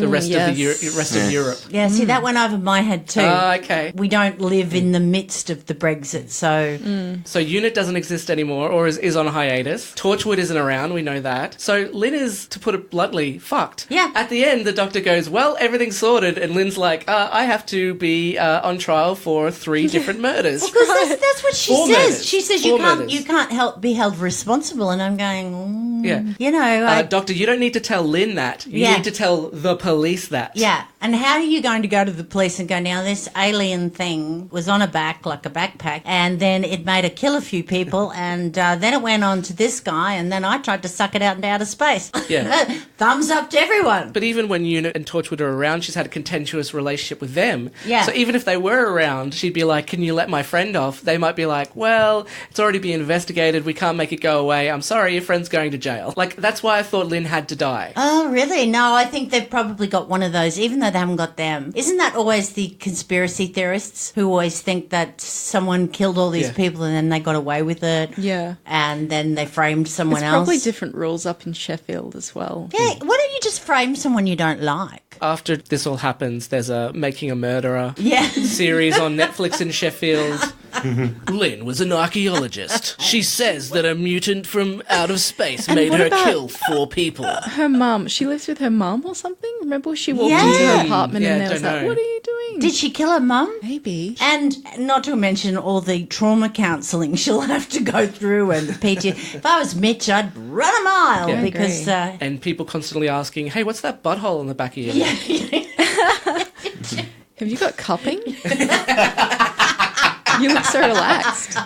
[SPEAKER 1] the rest of
[SPEAKER 3] yes.
[SPEAKER 1] the rest of Europe.
[SPEAKER 2] Yeah, see, that went over my head too.
[SPEAKER 1] Okay.
[SPEAKER 2] We don't live in the midst of the Brexit, so...
[SPEAKER 1] So UNIT doesn't exist anymore, or is on hiatus. Torchwood isn't around, we know that. So Lynn is, to put it bluntly, fucked.
[SPEAKER 2] Yeah.
[SPEAKER 1] At the end, the Doctor goes, well, everything's sorted, and Lynn's like, I have to be on trial for 3 different murders.
[SPEAKER 2] Because that's what she
[SPEAKER 1] 4
[SPEAKER 2] says.
[SPEAKER 1] murders.
[SPEAKER 2] She says
[SPEAKER 1] 4 murders.
[SPEAKER 2] you can't be held responsible, and I'm going,
[SPEAKER 1] Yeah.
[SPEAKER 2] you know,
[SPEAKER 1] Doctor, you don't need to tell Lynn that. You
[SPEAKER 2] Yeah.
[SPEAKER 1] need to tell the police that.
[SPEAKER 2] yeah. And how are you going to go to the police and go, now this alien thing was on a back, like a backpack, and then it made it kill a few people, and then it went on to this guy, and then I tried to suck it out into outer space.
[SPEAKER 1] Yeah.
[SPEAKER 2] Thumbs up to everyone.
[SPEAKER 1] But even when UNIT and Torchwood are around, she's had a contentious relationship with them.
[SPEAKER 2] Yeah.
[SPEAKER 1] So even if they were around, she'd be like, can you let my friend off? They might be like, well, it's already been investigated. We can't make it go away. I'm sorry, your friend's going to jail. Like, that's why I thought Lynn had to die.
[SPEAKER 2] Oh, really? No, I think they've probably got one of those, even though they haven't got them. Isn't that always the conspiracy theorists who always think that someone killed all these
[SPEAKER 1] Yeah.
[SPEAKER 2] people and then they got away with it?
[SPEAKER 3] Yeah.
[SPEAKER 2] And then they framed someone
[SPEAKER 3] It's
[SPEAKER 2] else?
[SPEAKER 3] probably different rules up in Sheffield as well.
[SPEAKER 2] Yeah, why don't you just frame someone you don't like?
[SPEAKER 1] After this all happens, there's a Making a Murderer
[SPEAKER 2] Yeah.
[SPEAKER 1] series on Netflix in Sheffield. Lynn was an archaeologist. She says that a mutant from out of space made
[SPEAKER 3] what
[SPEAKER 1] her
[SPEAKER 3] about-
[SPEAKER 1] kill 4 people.
[SPEAKER 3] Her mum, she lives with her mum or something? Remember she walked
[SPEAKER 2] Yeah.
[SPEAKER 3] into her apartment
[SPEAKER 1] Yeah,
[SPEAKER 3] and there was
[SPEAKER 1] don't
[SPEAKER 3] like,
[SPEAKER 1] know.
[SPEAKER 3] what are you doing?
[SPEAKER 2] Did she kill her mum?
[SPEAKER 3] Maybe.
[SPEAKER 2] And not to mention all the trauma counselling she'll have to go through and the PT. If I was Mitch, I'd run a mile
[SPEAKER 1] Yeah.
[SPEAKER 2] because...
[SPEAKER 3] Agree.
[SPEAKER 1] And people constantly asking, hey, what's that butthole on the back of your neck?
[SPEAKER 3] Have you got cupping? You look so relaxed.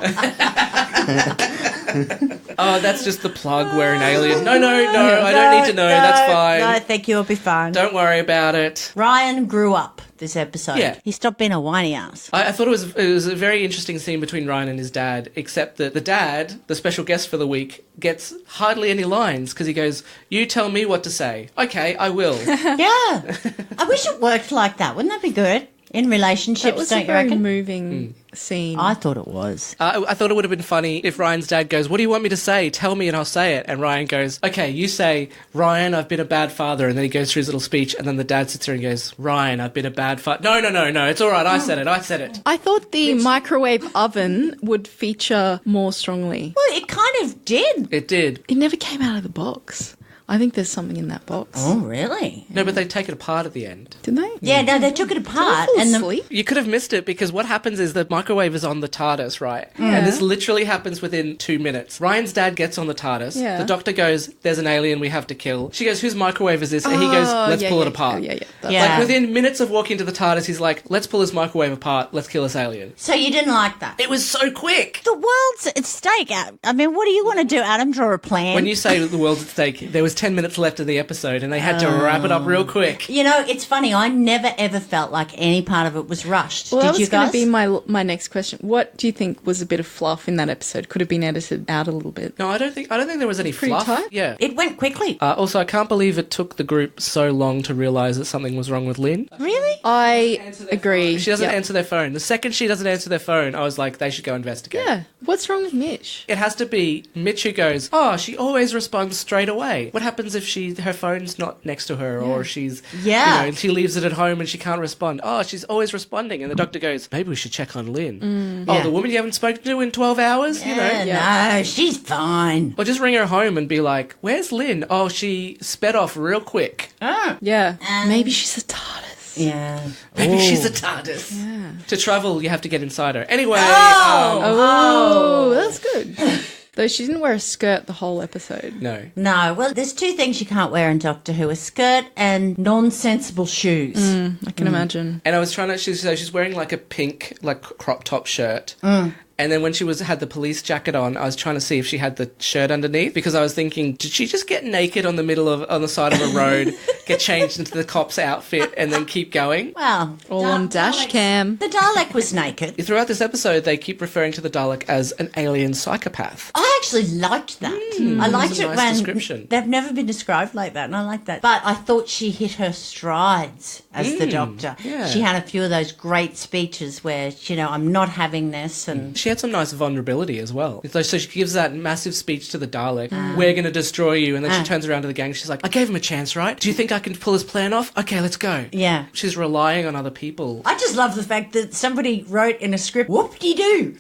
[SPEAKER 1] Oh, that's just the plug. We're an alien. No, I don't need to know. That's fine.
[SPEAKER 2] No, thank you. I'll be fine.
[SPEAKER 1] Don't worry about it.
[SPEAKER 2] Ryan grew up this episode.
[SPEAKER 1] Yeah.
[SPEAKER 2] He stopped being a whiny ass.
[SPEAKER 1] I thought it was a very interesting scene between Ryan and his dad, except that the dad, the special guest for the week, gets hardly any lines because he goes, you tell me what to say. Okay, I will.
[SPEAKER 2] Yeah. I wish it worked like that. Wouldn't that be good? In relationships,
[SPEAKER 3] That was
[SPEAKER 2] don't
[SPEAKER 3] a
[SPEAKER 2] you
[SPEAKER 3] very
[SPEAKER 2] reckon?
[SPEAKER 3] moving scene.
[SPEAKER 2] I thought it was.
[SPEAKER 1] I thought it would have been funny if Ryan's dad goes, what do you want me to say? Tell me and I'll say it. And Ryan goes, okay, you say, Ryan, I've been a bad father. And then he goes through his little speech and then the dad sits there and goes, Ryan, I've been a bad father. No, it's all right. I said it.
[SPEAKER 3] I thought the microwave oven would feature more strongly.
[SPEAKER 2] Well, it kind of did.
[SPEAKER 1] It did.
[SPEAKER 3] It never came out of the box. I think there's something in that box.
[SPEAKER 2] Oh, really?
[SPEAKER 1] No, but they take it apart at the end.
[SPEAKER 3] Did they?
[SPEAKER 2] Yeah, no, they took it apart.
[SPEAKER 3] Fall
[SPEAKER 2] And the,
[SPEAKER 3] asleep.
[SPEAKER 1] You could have missed it because what happens is the microwave is on the TARDIS, right? And this literally happens within 2 minutes. Ryan's dad gets on the TARDIS.
[SPEAKER 3] Yeah.
[SPEAKER 1] The doctor goes, there's an alien we have to kill. She goes, whose microwave is this? And he goes, let's pull it apart.
[SPEAKER 3] Yeah.
[SPEAKER 2] Yeah.
[SPEAKER 1] Like within minutes of walking to the TARDIS, he's like, let's pull this microwave apart. Let's kill this alien.
[SPEAKER 2] so you didn't like that?
[SPEAKER 1] It was so quick.
[SPEAKER 2] The world's at stake. I mean, what do you want to do, Adam? Draw a plan?
[SPEAKER 1] When you say the world's at stake, there was 10 minutes left of the episode and they had to wrap it up real quick.
[SPEAKER 2] You know, it's funny. I never ever felt like any part of it was rushed.
[SPEAKER 3] Well, that
[SPEAKER 2] Did you
[SPEAKER 3] was going
[SPEAKER 2] guys?
[SPEAKER 3] to be my next question. What do you think was a bit of fluff in that episode? Could have been edited out a little bit.
[SPEAKER 1] No, I don't think there was any
[SPEAKER 3] Pretty
[SPEAKER 1] fluff.
[SPEAKER 3] tight?
[SPEAKER 1] Yeah.
[SPEAKER 2] It went quickly.
[SPEAKER 1] Also, I can't believe it took the group so long to realise that something was wrong with Lynn.
[SPEAKER 2] Really?
[SPEAKER 3] I agree.
[SPEAKER 1] She doesn't
[SPEAKER 3] Yep.
[SPEAKER 1] answer their phone. The second she doesn't answer their phone, I was like, they should go investigate.
[SPEAKER 3] Yeah. What's wrong with Mitch?
[SPEAKER 1] It has to be Mitch who goes, oh, she always responds straight away. What happens if her phone's not next to her or she's,
[SPEAKER 2] Yeah.
[SPEAKER 1] she leaves it at home and she can't respond? Oh, she's always responding. And the doctor goes, maybe we should check on Lynn. Oh,
[SPEAKER 2] Yeah.
[SPEAKER 1] the woman you haven't spoken to in 12 hours? You know?
[SPEAKER 2] No, she's fine.
[SPEAKER 1] Or just ring her home and be like, where's Lynn? Oh, she sped off real quick.
[SPEAKER 3] Yeah. Maybe she's a TARDIS.
[SPEAKER 2] Yeah.
[SPEAKER 1] Maybe she's a TARDIS.
[SPEAKER 3] Yeah.
[SPEAKER 1] To travel, you have to get inside her. Anyway,
[SPEAKER 3] Oh, that's good. Though she didn't wear a skirt the whole episode.
[SPEAKER 1] no.
[SPEAKER 2] No, well, there's two things you can't wear in Doctor Who: a skirt and nonsensible shoes.
[SPEAKER 3] I can imagine.
[SPEAKER 1] And I was trying to, she's wearing like a pink, like crop top shirt. And then when she had the police jacket on, I was trying to see if she had the shirt underneath because I was thinking, did she just get naked on the side of a road, get changed into the cop's outfit, and then keep going?
[SPEAKER 2] Well,
[SPEAKER 3] All on dash cam.
[SPEAKER 2] the Dalek was naked.
[SPEAKER 1] Throughout this episode, they keep referring to the Dalek as an alien psychopath.
[SPEAKER 2] I actually liked that. I liked
[SPEAKER 1] that's a
[SPEAKER 2] it
[SPEAKER 1] nice
[SPEAKER 2] when
[SPEAKER 1] description.
[SPEAKER 2] they've never been described like that, and I like that. But I thought she hit her strides as the Doctor.
[SPEAKER 1] yeah.
[SPEAKER 2] She had a few of those great speeches where, I'm not having this, and
[SPEAKER 1] She had some nice vulnerability as well. So she gives that massive speech to the Dalek, we're going to destroy you, and then she turns around to the gang, she's like, I gave him a chance, right? Do you think I can pull his plan off? Okay, let's go.
[SPEAKER 2] yeah.
[SPEAKER 1] She's relying on other people.
[SPEAKER 2] I just love the fact that somebody wrote in a script, whoop-de-doo.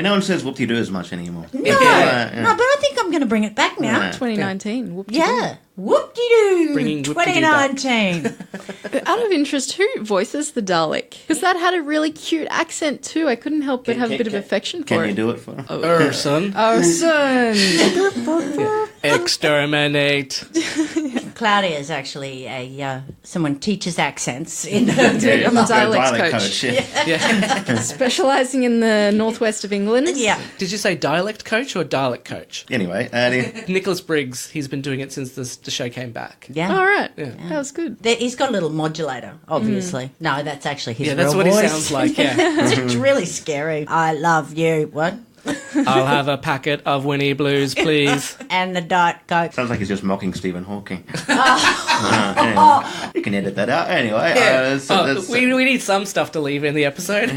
[SPEAKER 4] No one says whoop-de-doo as much anymore.
[SPEAKER 2] No,
[SPEAKER 4] Yeah.
[SPEAKER 2] no, but I think I'm going to bring it back now.
[SPEAKER 4] Yeah.
[SPEAKER 3] 2019. Whoop-de-doo.
[SPEAKER 2] Yeah. Whoop-de-doo.
[SPEAKER 1] Bringing whoop-de-doo back.
[SPEAKER 2] 2019.
[SPEAKER 3] Out of interest, who voices the Dalek? Because that had a really cute accent too. I couldn't help but have a bit of affection for
[SPEAKER 4] Can
[SPEAKER 3] it.
[SPEAKER 4] you do it for
[SPEAKER 1] Son.
[SPEAKER 3] Oh, son.
[SPEAKER 1] Exterminate.
[SPEAKER 2] Claudia is actually someone teaches accents in her.
[SPEAKER 3] I'm a dialect coach.
[SPEAKER 1] Yeah.
[SPEAKER 3] Specialising in the northwest of England.
[SPEAKER 2] Yeah.
[SPEAKER 1] Did you say dialect coach or Dalek coach?
[SPEAKER 4] Anyway,
[SPEAKER 1] Nicholas Briggs, he's been doing it since the show came back.
[SPEAKER 2] Yeah.
[SPEAKER 3] All right.
[SPEAKER 1] Yeah.
[SPEAKER 3] That was good.
[SPEAKER 2] He's got a little modulator, obviously. No, that's actually his
[SPEAKER 1] Yeah, that's
[SPEAKER 2] real
[SPEAKER 1] what he
[SPEAKER 2] voice.
[SPEAKER 1] sounds like, yeah.
[SPEAKER 2] It's really scary. I love you. What?
[SPEAKER 1] I'll have a packet of Winnie Blues, please.
[SPEAKER 2] And the Diet Coke.
[SPEAKER 4] sounds like he's just mocking Stephen Hawking. Anyway, you can edit that out. Anyway,
[SPEAKER 1] We need some stuff to leave in the episode.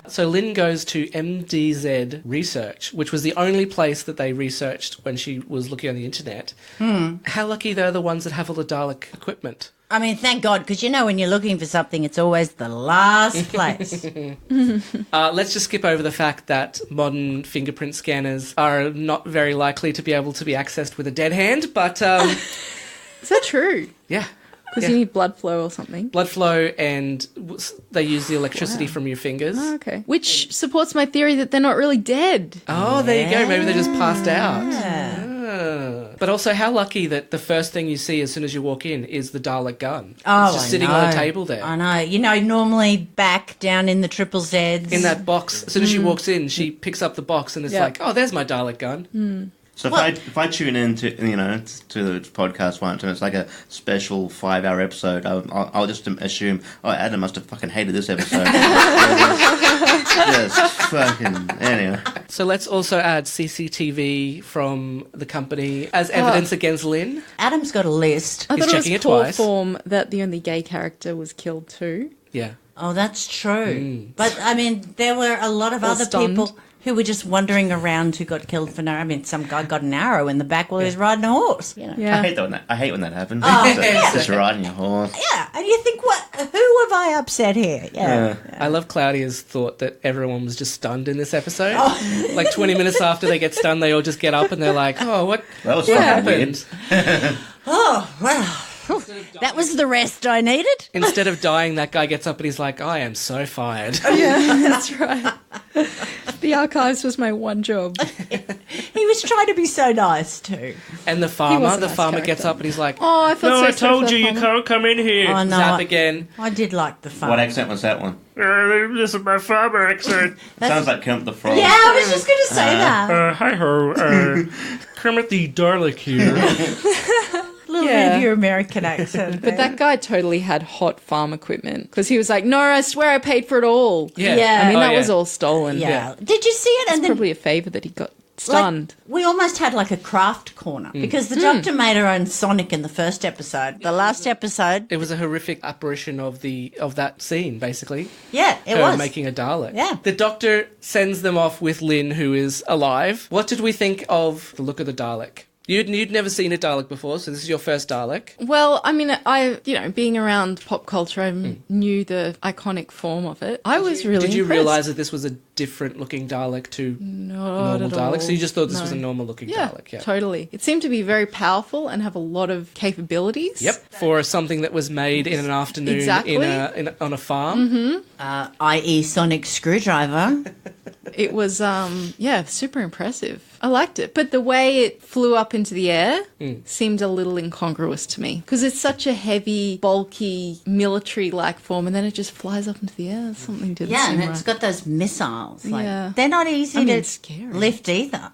[SPEAKER 1] So Lynn goes to MDZ Research, which was the only place that they researched when she was looking on the internet. How lucky they're the ones that have all the Dalek equipment.
[SPEAKER 2] I mean, thank God, because when you're looking for something, it's always the last place.
[SPEAKER 1] Let's just skip over the fact that modern fingerprint scanners are not very likely to be able to be accessed with a dead hand, but
[SPEAKER 3] Is that true?
[SPEAKER 1] yeah.
[SPEAKER 3] Because you need blood flow or something.
[SPEAKER 1] Blood flow, and they use the electricity from your fingers.
[SPEAKER 3] Oh, okay. Which supports my theory that they're not really dead.
[SPEAKER 1] Oh, there you go. Maybe they just passed out. But also, how lucky that the first thing you see as soon as you walk in is the Dalek gun.
[SPEAKER 2] Oh,
[SPEAKER 1] it's just sitting on a table there.
[SPEAKER 2] I know. Normally back down in the triple Zs.
[SPEAKER 1] In that box, as soon as she walks in, she picks up the box and it's
[SPEAKER 3] Yeah.
[SPEAKER 1] like, oh, there's my Dalek gun.
[SPEAKER 4] So if I tune in to the podcast once and it's like a special 5-hour episode, I'll just assume, Adam must have fucking hated this episode. Just fucking anyway.
[SPEAKER 1] So let's also add CCTV from the company as evidence against Lynn.
[SPEAKER 2] Adam's got a list.
[SPEAKER 3] I
[SPEAKER 1] He's
[SPEAKER 3] thought
[SPEAKER 1] checking
[SPEAKER 3] it
[SPEAKER 1] it
[SPEAKER 3] was poor
[SPEAKER 1] twice.
[SPEAKER 3] form that the only gay character was killed too.
[SPEAKER 1] Yeah.
[SPEAKER 2] Oh, that's true. But, there were a lot of
[SPEAKER 3] Or
[SPEAKER 2] other
[SPEAKER 3] stunned.
[SPEAKER 2] people who were just wandering around who got killed for no... some guy got an arrow in the back while he was riding a horse,
[SPEAKER 3] Yeah.
[SPEAKER 4] I hate when that happens.
[SPEAKER 2] yeah.
[SPEAKER 4] Just riding your horse.
[SPEAKER 2] Yeah, and you think, who have I upset here? Yeah.
[SPEAKER 1] I love Claudia's thought that everyone was just stunned in this episode. Like 20 minutes after they get stunned, they all just get up and they're like, oh, what
[SPEAKER 4] That was
[SPEAKER 1] happened?
[SPEAKER 4] fucking weird.
[SPEAKER 2] Oh, well, that was the rest I needed.
[SPEAKER 1] Instead of dying, that guy gets up and he's like, I am so fired.
[SPEAKER 3] Yeah, that's right. The archives was my one job.
[SPEAKER 2] He was trying to be so nice, too.
[SPEAKER 1] And the
[SPEAKER 3] He was a nice
[SPEAKER 1] farmer
[SPEAKER 3] character.
[SPEAKER 1] gets up and he's like,
[SPEAKER 3] Oh, I thought
[SPEAKER 1] no,
[SPEAKER 3] so
[SPEAKER 1] I
[SPEAKER 3] sorry
[SPEAKER 1] told
[SPEAKER 3] for
[SPEAKER 1] you,
[SPEAKER 3] that
[SPEAKER 1] you
[SPEAKER 3] farmer.
[SPEAKER 1] can't come in here.
[SPEAKER 2] Oh, no,
[SPEAKER 1] Zap again.
[SPEAKER 2] I did like the fun.
[SPEAKER 4] What accent was that one?
[SPEAKER 1] This is my farmer accent.
[SPEAKER 4] Sounds like Kermit the Frog.
[SPEAKER 2] Yeah, I was just going to say that.
[SPEAKER 1] Hi-ho. Kermit the Dalek here.
[SPEAKER 2] Little bit of your American accent.
[SPEAKER 3] But that guy totally had hot farm equipment because he was like, no, I swear I paid for it all.
[SPEAKER 1] Yeah.
[SPEAKER 2] Yeah.
[SPEAKER 3] I mean,
[SPEAKER 1] Oh,
[SPEAKER 3] that
[SPEAKER 1] yeah.
[SPEAKER 3] was all stolen.
[SPEAKER 2] Yeah. Did you see it?
[SPEAKER 3] It's
[SPEAKER 2] And then
[SPEAKER 3] probably a favour that he got stunned.
[SPEAKER 2] we almost had like a craft corner because the Doctor made her own Sonic in the first episode. The last episode,
[SPEAKER 1] It was a horrific apparition of that scene, basically.
[SPEAKER 2] yeah, it
[SPEAKER 1] Her
[SPEAKER 2] was.
[SPEAKER 1] making a Dalek.
[SPEAKER 2] Yeah.
[SPEAKER 1] The Doctor sends them off with Lynn, who is alive. What did we think of the look of the Dalek? You'd never seen a Dalek before, so this is your first Dalek.
[SPEAKER 3] Well, I mean, being around pop culture, I knew the iconic form of it. I was really
[SPEAKER 1] Did you
[SPEAKER 3] impressed.
[SPEAKER 1] realise that this was a different looking Dalek to normal
[SPEAKER 3] at
[SPEAKER 1] Dalek?
[SPEAKER 3] all.
[SPEAKER 1] So you just thought this
[SPEAKER 3] No.
[SPEAKER 1] was a normal looking
[SPEAKER 3] Yeah,
[SPEAKER 1] Dalek? Yeah.
[SPEAKER 3] totally. It seemed to be very powerful and have a lot of capabilities.
[SPEAKER 1] Yep. For something that was made in an afternoon
[SPEAKER 3] Exactly.
[SPEAKER 1] on a farm.
[SPEAKER 2] i.e. Sonic Screwdriver.
[SPEAKER 3] It was, super impressive. I liked it. But the way it flew up into the air seemed a little incongruous to me. Because it's such a heavy, bulky, military-like form, and then it just flies up into the air. Something didn't
[SPEAKER 2] Yeah,
[SPEAKER 3] seem
[SPEAKER 2] and it's
[SPEAKER 3] right.
[SPEAKER 2] got those missiles. Like,
[SPEAKER 3] Yeah.
[SPEAKER 2] They're not easy
[SPEAKER 3] I mean,
[SPEAKER 2] to
[SPEAKER 3] it's scary.
[SPEAKER 2] lift either.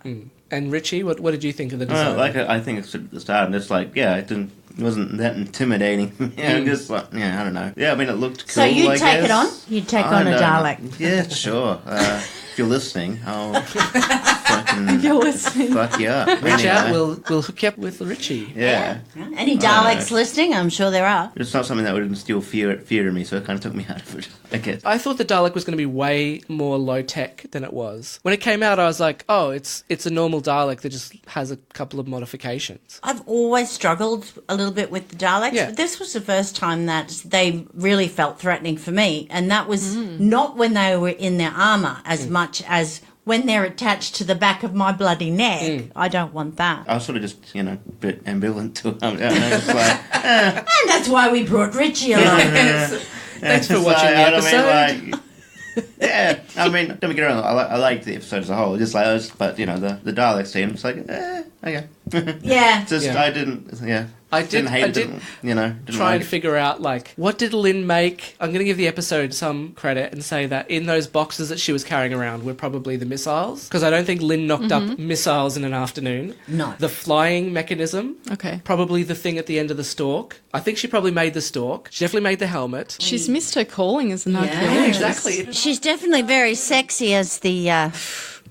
[SPEAKER 1] And Richie, what did you think of the design?
[SPEAKER 4] I think it's at the start, and it's like, yeah, it wasn't that intimidating. Yeah, just like, yeah, I don't know. Yeah, I mean, it looked cool.
[SPEAKER 2] So you'd
[SPEAKER 4] I
[SPEAKER 2] take it
[SPEAKER 4] guess.
[SPEAKER 2] on? You'd take
[SPEAKER 4] I
[SPEAKER 2] on a
[SPEAKER 4] don't know.
[SPEAKER 2] Dalek?
[SPEAKER 4] Yeah, sure. If you're listening, I'll fucking
[SPEAKER 3] You're listening.
[SPEAKER 4] fuck you up.
[SPEAKER 1] Reach out,
[SPEAKER 4] Anyway,
[SPEAKER 1] we'll hook you up with Richie.
[SPEAKER 4] yeah.
[SPEAKER 2] Any Daleks listening? I'm sure there are.
[SPEAKER 4] It's not something that would instill fear in me, so it kind of took me out of it, I guess.
[SPEAKER 1] I thought the Dalek was going to be way more low tech than it was. When it came out, I was like, oh, it's a normal Dalek that just has a couple of modifications.
[SPEAKER 2] I've always struggled a little bit with the Daleks,
[SPEAKER 1] Yeah.
[SPEAKER 2] but this was the first time that they really felt threatening for me, and that was not when they were in their armour as much as when they're attached to the back of my bloody neck. I don't want that.
[SPEAKER 4] I was sort of just, a bit ambivalent to it. It's like,
[SPEAKER 2] And that's why we brought Richie along.
[SPEAKER 1] Thanks for
[SPEAKER 4] it's
[SPEAKER 1] watching the
[SPEAKER 4] I
[SPEAKER 1] episode.
[SPEAKER 4] yeah, I mean, don't get me wrong, I liked the episode as a whole, but, the Dalek scene, it's like, okay.
[SPEAKER 2] Yeah.
[SPEAKER 4] Just,
[SPEAKER 1] Yeah.
[SPEAKER 4] I didn't,
[SPEAKER 1] I
[SPEAKER 4] didn't hate it,
[SPEAKER 1] did
[SPEAKER 4] didn't
[SPEAKER 1] try
[SPEAKER 4] like
[SPEAKER 1] and
[SPEAKER 4] it.
[SPEAKER 1] figure out, like, what did Lynn make? I'm going to give the episode some credit and say that in those boxes that she was carrying around were probably the missiles, because I don't think Lynn knocked up missiles in an afternoon.
[SPEAKER 2] No.
[SPEAKER 1] The flying mechanism,
[SPEAKER 3] Okay.
[SPEAKER 1] probably the thing at the end of the stalk. I think she probably made the stalk. She definitely made the helmet.
[SPEAKER 3] She's missed her calling as an
[SPEAKER 2] Yeah,
[SPEAKER 3] archaeologist.
[SPEAKER 1] Exactly.
[SPEAKER 2] She's definitely very sexy as the...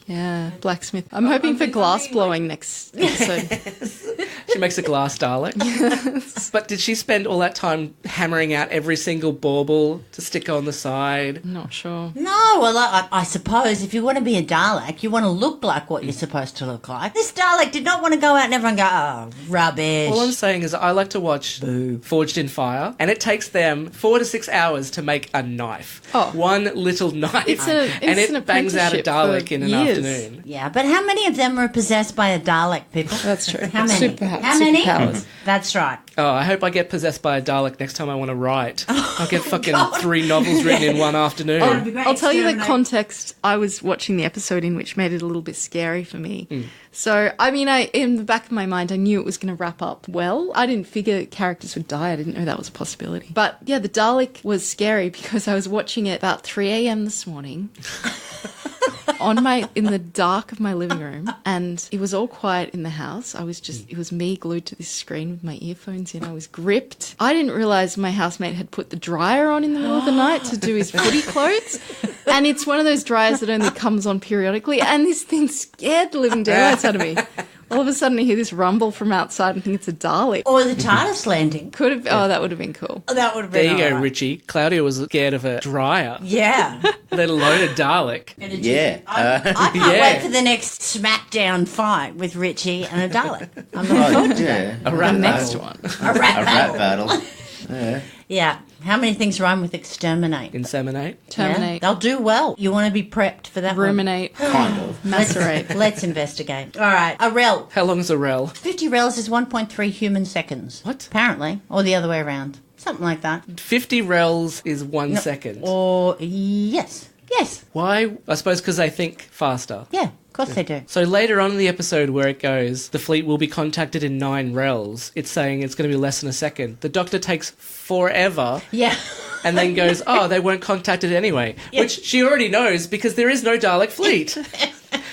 [SPEAKER 3] Yeah, blacksmith. I'm hoping for glass blowing next episode.
[SPEAKER 1] She makes a glass Dalek. But did she spend all that time hammering out every single bauble to stick on the side?
[SPEAKER 3] I'm not sure.
[SPEAKER 2] No, well, I suppose if you want to be a Dalek, you want to look like what you're supposed to look like. This Dalek did not want to go out and everyone go, oh, rubbish.
[SPEAKER 1] All I'm saying is I like to watch Forged in Fire, and it takes them 4 to 6 hours to make a knife.
[SPEAKER 3] Oh.
[SPEAKER 1] One little knife.
[SPEAKER 3] It's
[SPEAKER 1] and
[SPEAKER 3] an
[SPEAKER 1] it bangs out a
[SPEAKER 3] apprenticeship
[SPEAKER 1] Dalek
[SPEAKER 3] for
[SPEAKER 1] in an
[SPEAKER 3] years.
[SPEAKER 1] afternoon.
[SPEAKER 2] Yeah, but how many of them are possessed by a Dalek, people?
[SPEAKER 3] That's true.
[SPEAKER 2] How many?
[SPEAKER 3] Superpowers.
[SPEAKER 2] How many?
[SPEAKER 3] Superpowers.
[SPEAKER 2] That's right.
[SPEAKER 1] Oh, I hope I get possessed by a Dalek next time I want to write. I'll get fucking 3 novels written in one afternoon.
[SPEAKER 2] Oh, it'd be great.
[SPEAKER 3] I'll tell you the
[SPEAKER 2] Exterminate.
[SPEAKER 3] context I was watching the episode in, which made it a little bit scary for me. So, I mean, in the back of my mind, I knew it was going to wrap up well. I didn't figure characters would die. I didn't know that was a possibility. But yeah, the Dalek was scary because I was watching it about 3 a.m. this morning. In the dark of my living room, and it was all quiet in the house. It was me glued to this screen with my earphones in. I was gripped. I didn't realise my housemate had put the dryer on in the middle of the night to do his footy clothes. And it's one of those dryers that only comes on periodically, and this thing scared the living daylights out of me. All of a sudden I hear this rumble from outside and think it's a Dalek.
[SPEAKER 2] Or the TARDIS landing.
[SPEAKER 3] Could have, that would have been cool.
[SPEAKER 2] Oh, that would have
[SPEAKER 1] There
[SPEAKER 2] been
[SPEAKER 1] you go,
[SPEAKER 2] all right.
[SPEAKER 1] Richie. Claudia was scared of a dryer,
[SPEAKER 2] Yeah.
[SPEAKER 1] let alone a Dalek.
[SPEAKER 4] Yeah.
[SPEAKER 2] I can't
[SPEAKER 1] Yeah.
[SPEAKER 2] wait for the next SmackDown fight with Richie and a Dalek. I'm looking forward to
[SPEAKER 4] yeah.
[SPEAKER 1] A rat
[SPEAKER 3] The next
[SPEAKER 1] battle.
[SPEAKER 3] one.
[SPEAKER 2] a rat
[SPEAKER 4] A rat
[SPEAKER 2] battle.
[SPEAKER 4] battle. Yeah.
[SPEAKER 2] Yeah. How many things rhyme with exterminate?
[SPEAKER 1] Inseminate.
[SPEAKER 3] Terminate.
[SPEAKER 2] Yeah, they'll do well. You want to be prepped for that
[SPEAKER 3] Ruminate.
[SPEAKER 4] Kind of.
[SPEAKER 3] Macerate.
[SPEAKER 2] Let's investigate. All right. A rel.
[SPEAKER 1] How long's a rel?
[SPEAKER 2] 50 rels is 1.3 human seconds.
[SPEAKER 1] What?
[SPEAKER 2] Apparently. Or the other way around. Something like that.
[SPEAKER 1] 50 rels is 1 second.
[SPEAKER 2] Or, yes. Yes.
[SPEAKER 1] Why? I suppose because they think faster.
[SPEAKER 2] Yeah, of course they do.
[SPEAKER 1] So later on in the episode where it goes, the fleet will be contacted in 9 rels, it's saying it's going to be less than a second. The Doctor takes forever
[SPEAKER 2] Yeah.
[SPEAKER 1] and then goes, oh, they weren't contacted anyway.
[SPEAKER 2] Yeah.
[SPEAKER 1] Which she already knows because there is no Dalek fleet.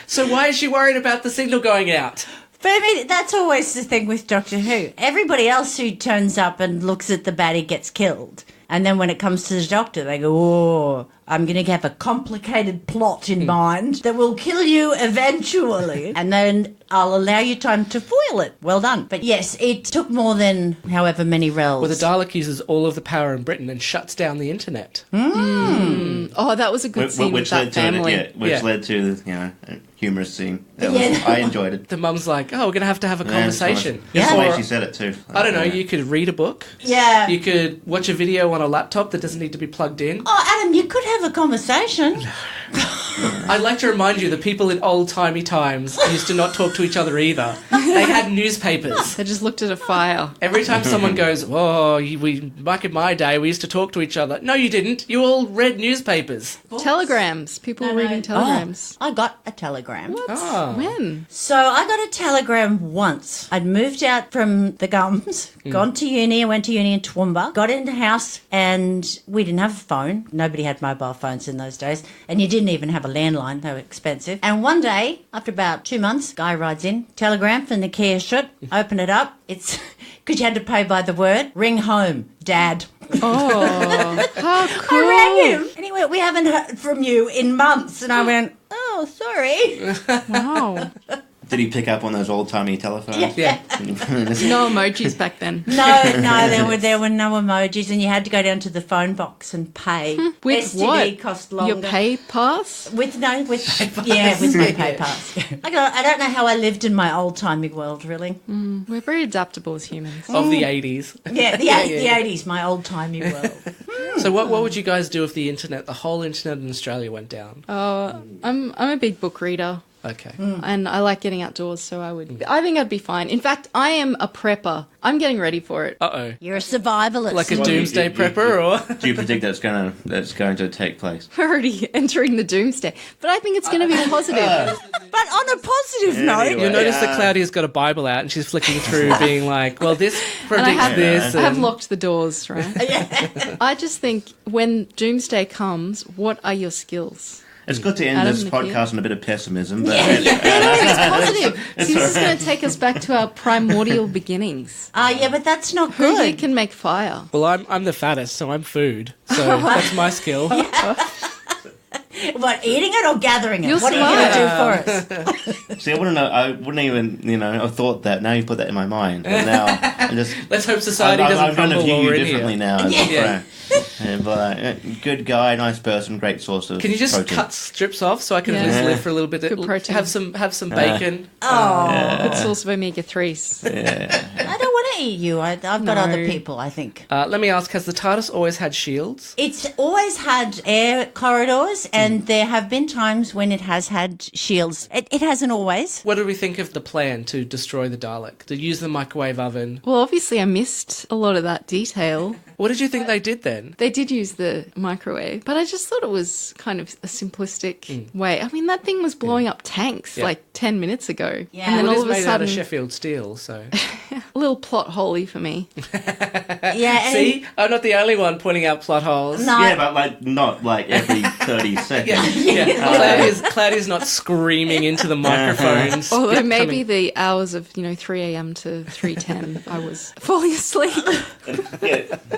[SPEAKER 1] So why is she worried about the signal going out?
[SPEAKER 2] But I mean, that's always the thing with Doctor Who. Everybody else who turns up and looks at the baddie gets killed. And then when it comes to the Doctor, they go, oh, I'm going to have a complicated plot in mind that will kill you eventually. And then I'll allow you time to foil it. Well done. But yes, it took more than however many rells.
[SPEAKER 1] Well, the Dalek uses all of the power in Britain and shuts down the internet.
[SPEAKER 3] Oh, that was a good scene with that family.
[SPEAKER 4] Which led to, a humorous scene. I enjoyed it.
[SPEAKER 1] The mum's like, oh, we're going to have a conversation.
[SPEAKER 4] That's the way she said it too.
[SPEAKER 1] I don't know, you could read a book.
[SPEAKER 2] Yeah.
[SPEAKER 1] You could watch a video on a laptop that doesn't need to be plugged in.
[SPEAKER 2] Oh, Adam, you could have a conversation.
[SPEAKER 1] I'd like to remind you that people in old-timey times used to not talk to each other either. They had newspapers.
[SPEAKER 3] They just looked at a fire.
[SPEAKER 1] Every time someone goes, back in my day, we used to talk to each other. No, you didn't. You all read newspapers.
[SPEAKER 3] Telegrams. People were reading telegrams.
[SPEAKER 2] Oh, I got a telegram.
[SPEAKER 3] What?
[SPEAKER 1] Ah.
[SPEAKER 3] When?
[SPEAKER 2] So I got a telegram once. I'd moved out from the Gums, gone to uni. I went to uni in Toowoomba, got into the house, and we didn't have a phone. Nobody had mobile phones in those days, and you didn't even have a landline. They were expensive. And one day, after about 2 months, guy rides in, telegram from Nicchia Shut. Open it up. It's because you had to pay by the word. Ring home, Dad.
[SPEAKER 3] Oh, how cool.
[SPEAKER 2] I rang him. And he went, we haven't heard from you in months. And I went, oh, sorry.
[SPEAKER 3] Wow.
[SPEAKER 4] Did he pick up on those old-timey telephones?
[SPEAKER 1] Yeah.
[SPEAKER 3] No emojis back then.
[SPEAKER 2] No, there were no emojis, and you had to go down to the phone box and pay.
[SPEAKER 3] With
[SPEAKER 2] STD
[SPEAKER 3] what?
[SPEAKER 2] cost longer.
[SPEAKER 3] Your pay pass?
[SPEAKER 2] With my pay pass. I don't know how I lived in my old-timey world, really.
[SPEAKER 3] We're very adaptable as humans.
[SPEAKER 1] Of the 80s.
[SPEAKER 2] Yeah, the 80s, my old-timey world.
[SPEAKER 1] So what would you guys do if the whole internet in Australia went down?
[SPEAKER 3] I'm a big book reader.
[SPEAKER 1] Okay.
[SPEAKER 3] And I like getting outdoors, so I think I'd be fine. In fact, I am a prepper. I'm getting ready for it.
[SPEAKER 1] Uh-oh.
[SPEAKER 2] You're a survivalist.
[SPEAKER 1] Like a doomsday prepper, or?
[SPEAKER 4] Do you predict that's going to take place?
[SPEAKER 3] We're already entering the doomsday. But I think it's going to be positive.
[SPEAKER 2] But on a positive note...
[SPEAKER 4] Anyway,
[SPEAKER 1] You'll notice that Claudia's got a Bible out and she's flicking through being like, well, this predicts this.
[SPEAKER 3] I have locked the doors, right? I just think when doomsday comes, what are your skills?
[SPEAKER 4] It's good to end this podcast on a bit of pessimism, but
[SPEAKER 3] It's positive. See, this is going to take us back to our primordial beginnings.
[SPEAKER 2] yeah, but that's not
[SPEAKER 3] Who here
[SPEAKER 2] good.
[SPEAKER 3] can make fire?
[SPEAKER 1] Well, I'm the fattest, so I'm food. So that's my skill.
[SPEAKER 2] What, eating it or gathering it?
[SPEAKER 3] You're
[SPEAKER 2] what are you going to do for us?
[SPEAKER 4] see, I wouldn't even, have thought that. Now you put that in my mind, and now I'm just.
[SPEAKER 1] Let's hope society doesn't
[SPEAKER 4] I'm going to
[SPEAKER 1] crumble
[SPEAKER 4] view
[SPEAKER 1] while
[SPEAKER 4] you
[SPEAKER 1] we're in
[SPEAKER 4] differently
[SPEAKER 1] here.
[SPEAKER 4] now.
[SPEAKER 1] Yeah.
[SPEAKER 4] But good guy, nice person, great source of.
[SPEAKER 1] Can you just
[SPEAKER 4] protein.
[SPEAKER 1] cut strips off so I can
[SPEAKER 3] Yeah.
[SPEAKER 1] just live for a little bit?
[SPEAKER 3] Good protein.
[SPEAKER 1] Have some bacon.
[SPEAKER 3] Good source of omega-3s.
[SPEAKER 2] I don't want to eat you. I've got other people, I think.
[SPEAKER 1] Let me ask, has the TARDIS always had shields?
[SPEAKER 2] It's always had air corridors, and there have been times when it has had shields. It hasn't always.
[SPEAKER 1] What do we think of the plan to destroy the Dalek? To use the microwave oven?
[SPEAKER 3] Well, obviously I missed a lot of that detail.
[SPEAKER 1] What did you think they did then?
[SPEAKER 3] They did use the microwave, but I just thought it was kind of a simplistic way. I mean, that thing was blowing up tanks like 10 minutes ago.
[SPEAKER 2] Yeah.
[SPEAKER 3] And then
[SPEAKER 1] Well,
[SPEAKER 3] all
[SPEAKER 1] it's
[SPEAKER 3] of a
[SPEAKER 1] made out of
[SPEAKER 3] sudden,
[SPEAKER 1] Sheffield steel, so...
[SPEAKER 3] a little plot holey for me.
[SPEAKER 2] Yeah. And
[SPEAKER 1] See? I'm not the only one pointing out plot holes.
[SPEAKER 2] No.
[SPEAKER 4] Yeah, but not every 30 seconds.
[SPEAKER 1] Claudia's not screaming into the microphones.
[SPEAKER 3] Although maybe the hours of, 3 a.m. to 3:10, I was falling asleep.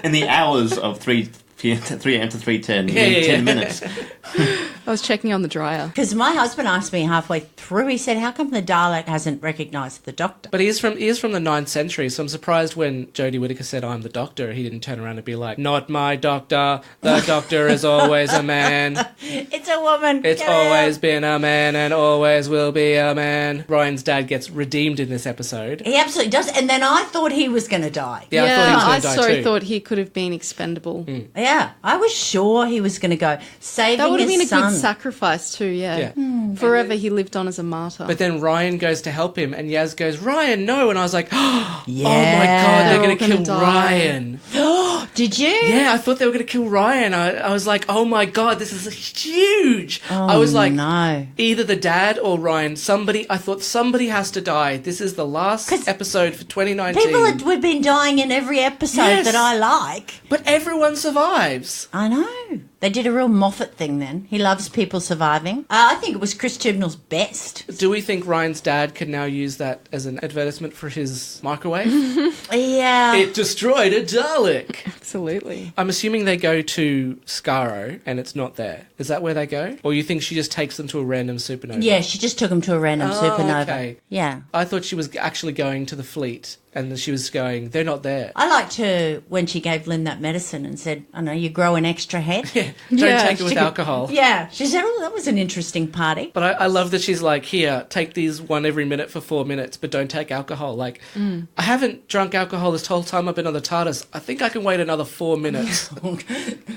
[SPEAKER 4] In the hours of 3 p.m. to 3:10, 10 minutes.
[SPEAKER 3] I was checking on the dryer.
[SPEAKER 2] Because my husband asked me halfway through, he said, how come the Dalek hasn't recognised the Doctor?
[SPEAKER 1] But he is from the 9th century, so I'm surprised when Jodie Whittaker said, I'm the Doctor, he didn't turn around and be like, not my Doctor, the Doctor is always a man.
[SPEAKER 2] It's a woman.
[SPEAKER 1] It's
[SPEAKER 2] Get
[SPEAKER 1] always
[SPEAKER 2] out.
[SPEAKER 1] been a man and always will be a man. Ryan's dad gets redeemed in this episode.
[SPEAKER 2] He absolutely does. And then I thought he was going to die.
[SPEAKER 1] Yeah, I thought he was going to die too.
[SPEAKER 3] thought he could have been expendable.
[SPEAKER 2] Yeah, I was sure he was going to go. Saving
[SPEAKER 3] That would have
[SPEAKER 2] his
[SPEAKER 3] been a
[SPEAKER 2] son.
[SPEAKER 3] good sacrifice too, yeah. Forever he lived on as a martyr.
[SPEAKER 1] But then Ryan goes to help him, and Yaz goes, Ryan, no. And I was like, oh my
[SPEAKER 2] Yeah.
[SPEAKER 1] God, they're
[SPEAKER 3] They're
[SPEAKER 1] going
[SPEAKER 3] all
[SPEAKER 1] to kill
[SPEAKER 3] gonna die.
[SPEAKER 1] Ryan.
[SPEAKER 2] Did you?
[SPEAKER 1] Yeah, I thought they were going to kill Ryan. I was like, oh my God, this is huge. I was like,
[SPEAKER 2] no.
[SPEAKER 1] either the dad or Ryan, I thought somebody has to die. This is the last
[SPEAKER 2] 'Cause
[SPEAKER 1] episode for 2019.
[SPEAKER 2] People have been dying in every episode
[SPEAKER 1] Yes.
[SPEAKER 2] that I like.
[SPEAKER 1] But everyone survives.
[SPEAKER 2] I know. They did a real Moffat thing then. He loves people surviving. I think it was Chris Chibnall's best.
[SPEAKER 1] Do we think Ryan's dad can now use that as an advertisement for his microwave?
[SPEAKER 2] Yeah.
[SPEAKER 1] It destroyed a Dalek.
[SPEAKER 3] Absolutely.
[SPEAKER 1] I'm assuming they go to Skaro and it's not there. Is that where they go? Or you think she just takes them to a random supernova?
[SPEAKER 2] Yeah, she just took him to a random supernova.
[SPEAKER 1] Okay.
[SPEAKER 2] Yeah.
[SPEAKER 1] I thought she was actually going to the fleet and she was going, they're not there.
[SPEAKER 2] I liked her when she gave Lynn that medicine and said, I know, you grow an extra head.
[SPEAKER 1] Yeah, don't take it with alcohol.
[SPEAKER 2] Yeah. She said, oh, that was an interesting party.
[SPEAKER 1] But I love that she's like, here, take these one every minute for 4 minutes, but don't take alcohol. Like, I haven't drunk alcohol this whole time I've been on the TARDIS. I think I can wait another 4 minutes.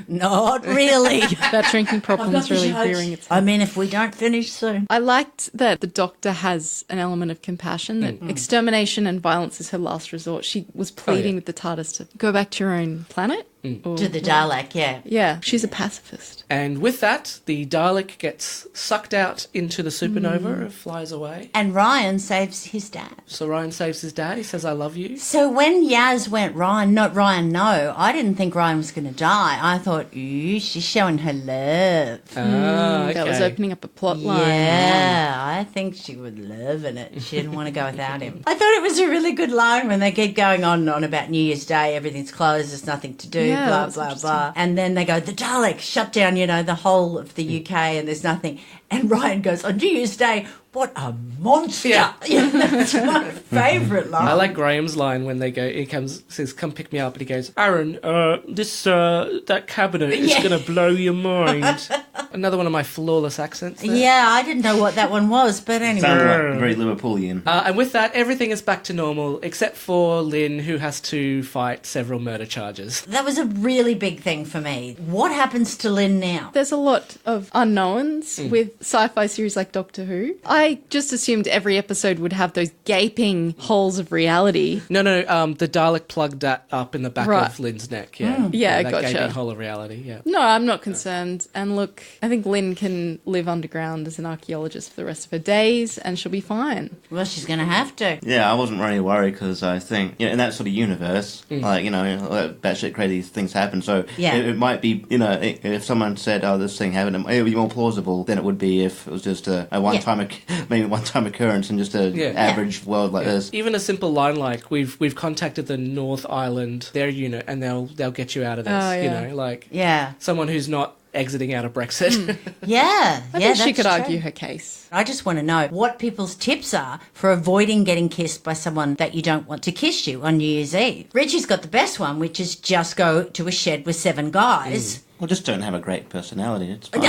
[SPEAKER 2] Not really.
[SPEAKER 3] That drinking problem is really veering its
[SPEAKER 2] I mean, if we don't finish soon.
[SPEAKER 3] I liked that the Doctor has an element of compassion, that extermination and violence is her last resort. She was pleading with the TARDIS to go back to your own planet. Or,
[SPEAKER 2] To the Dalek, yeah.
[SPEAKER 3] Yeah, she's a pacifist.
[SPEAKER 1] And with that, the Dalek gets sucked out into the supernova and flies away.
[SPEAKER 2] And Ryan saves his dad.
[SPEAKER 1] So Ryan saves his dad. He says, I love you.
[SPEAKER 2] So when Yaz went, Ryan, no, I didn't think Ryan was going to die. I thought, ooh, she's showing her love.
[SPEAKER 3] That was opening up a plot line.
[SPEAKER 2] Yeah, I think she was loving it. She didn't want to go without him. I thought it was a really good line when they keep going on and on about New Year's Day, everything's closed, there's nothing to do,
[SPEAKER 3] Yeah,
[SPEAKER 2] blah,
[SPEAKER 3] that's
[SPEAKER 2] blah,
[SPEAKER 3] interesting.
[SPEAKER 2] blah. And then they go, the Dalek shut down, the whole of the UK and there's nothing. And Ryan goes, on New Year's Day, what a monster.
[SPEAKER 1] Yeah.
[SPEAKER 2] That's my favourite line.
[SPEAKER 1] I like Graham's line when they go, he says, come pick me up. And he goes, Aaron, that cabinet is going to blow your mind. Another one of my flawless accents there.
[SPEAKER 2] Yeah, I didn't know what that one was, but anyway.
[SPEAKER 4] Sounded like very Liverpoolian.
[SPEAKER 1] And with that, everything is back to normal, except for Lynn, who has to fight several murder charges.
[SPEAKER 2] That was a really big thing for me. What happens to Lynn now?
[SPEAKER 3] There's a lot of unknowns with sci-fi series like Doctor Who. I just assumed every episode would have those gaping holes of reality.
[SPEAKER 1] No, the Dalek plugged that up in the back
[SPEAKER 3] Right.
[SPEAKER 1] of Lynn's neck, yeah.
[SPEAKER 3] Yeah,
[SPEAKER 1] that
[SPEAKER 3] gotcha.
[SPEAKER 1] gaping hole of reality, yeah.
[SPEAKER 3] No, I'm not concerned. And look, I think Lynn can live underground as an archaeologist for the rest of her days and she'll be fine.
[SPEAKER 2] Well, she's going to have to.
[SPEAKER 4] Yeah, I wasn't really worried because I think, in that sort of universe, batshit crazy things happen. So
[SPEAKER 2] Yeah.
[SPEAKER 4] it might be, if someone said, oh, this thing happened, it would be more plausible than it would be if it was just a one-time occurrence in just a average world like this.
[SPEAKER 1] Even a simple line like, we've contacted the North Island, their unit, and they'll get you out of this,
[SPEAKER 3] Oh, yeah.
[SPEAKER 2] Yeah.
[SPEAKER 1] Someone who's not exiting out of Brexit.
[SPEAKER 2] Yeah.
[SPEAKER 3] I think she could argue her case.
[SPEAKER 2] I just want to know what people's tips are for avoiding getting kissed by someone that you don't want to kiss you on New Year's Eve. Richie's got the best one, which is just go to a shed with 7 guys.
[SPEAKER 4] Well, just don't have a great personality. It's fine.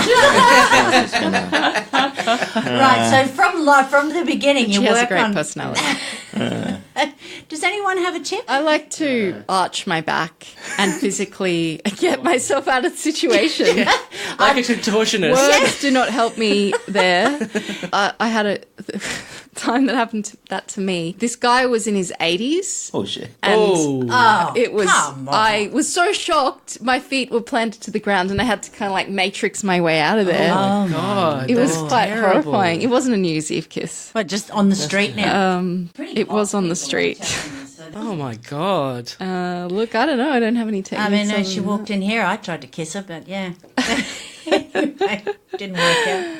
[SPEAKER 2] Right, so from the beginning,
[SPEAKER 3] She
[SPEAKER 2] you
[SPEAKER 3] has a
[SPEAKER 2] work
[SPEAKER 3] great
[SPEAKER 2] on...
[SPEAKER 3] personality.
[SPEAKER 2] Does anyone have a tip?
[SPEAKER 3] I like to arch my back and physically get myself out of the situation.
[SPEAKER 1] Like a contortionist.
[SPEAKER 3] Words do not help me there. I had a time that happened to me. This guy was in his 80s.
[SPEAKER 4] Oh, shit.
[SPEAKER 3] And it was,
[SPEAKER 2] come on.
[SPEAKER 3] I was so shocked. My feet were planted to the ground and I had to kind of like matrix my way out of there.
[SPEAKER 1] Oh, God.
[SPEAKER 3] It was
[SPEAKER 1] that's
[SPEAKER 3] quite
[SPEAKER 1] terrible.
[SPEAKER 3] horrifying. It wasn't a New Year's Eve kiss.
[SPEAKER 2] What, just on the street now?
[SPEAKER 3] It was on the street.
[SPEAKER 1] Oh, my God.
[SPEAKER 3] Look, I don't know. I don't have any techniques.
[SPEAKER 2] I mean, no,
[SPEAKER 3] other
[SPEAKER 2] she
[SPEAKER 3] than
[SPEAKER 2] walked in here. I tried to kiss her, but yeah. Anyway, didn't work out.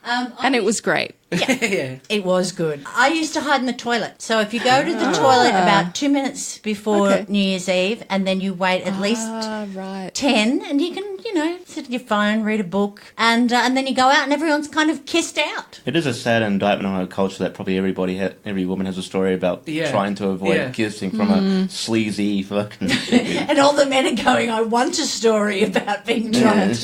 [SPEAKER 3] and it was great.
[SPEAKER 1] Yeah.
[SPEAKER 2] It was good. I used to hide in the toilet. So if you go to the toilet about 2 minutes before
[SPEAKER 3] Okay.
[SPEAKER 2] New Year's Eve and then you wait at least
[SPEAKER 3] Right.
[SPEAKER 2] 10 and you can, sit on your phone, read a book and then you go out and everyone's kind of kissed out.
[SPEAKER 4] It is a sad indictment on our culture that probably every woman has a story about trying to avoid kissing from a sleazy fucking...
[SPEAKER 2] And all the men are going, I want a story about being drunk.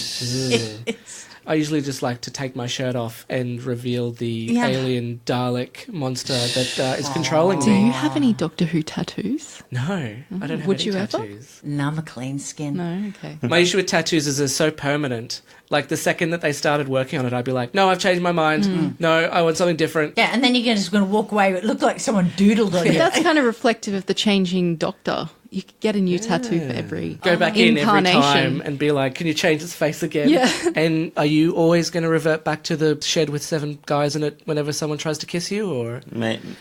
[SPEAKER 1] I usually just like to take my shirt off and reveal the alien Dalek monster that is controlling
[SPEAKER 3] Do
[SPEAKER 1] me.
[SPEAKER 3] you have any Doctor Who tattoos?
[SPEAKER 1] No, I don't have
[SPEAKER 3] Would
[SPEAKER 1] any
[SPEAKER 3] you ever?
[SPEAKER 1] tattoos.
[SPEAKER 2] No, I'm a clean skin.
[SPEAKER 3] No, okay.
[SPEAKER 1] My issue with tattoos is they're so permanent. Like, the second that they started working on it, I'd be like, no, I've changed my mind. No, I want something different.
[SPEAKER 2] Yeah, and then you're just going to walk away. It looked like someone doodled on you.
[SPEAKER 3] That's kind of reflective of the changing Doctor. You could get a new tattoo for every
[SPEAKER 1] Go back in every
[SPEAKER 3] incarnation.
[SPEAKER 1] time and be like, can you change its face again?
[SPEAKER 3] Yeah.
[SPEAKER 1] And are you always going to revert back to the shed with 7 guys in it whenever someone tries to kiss you? Or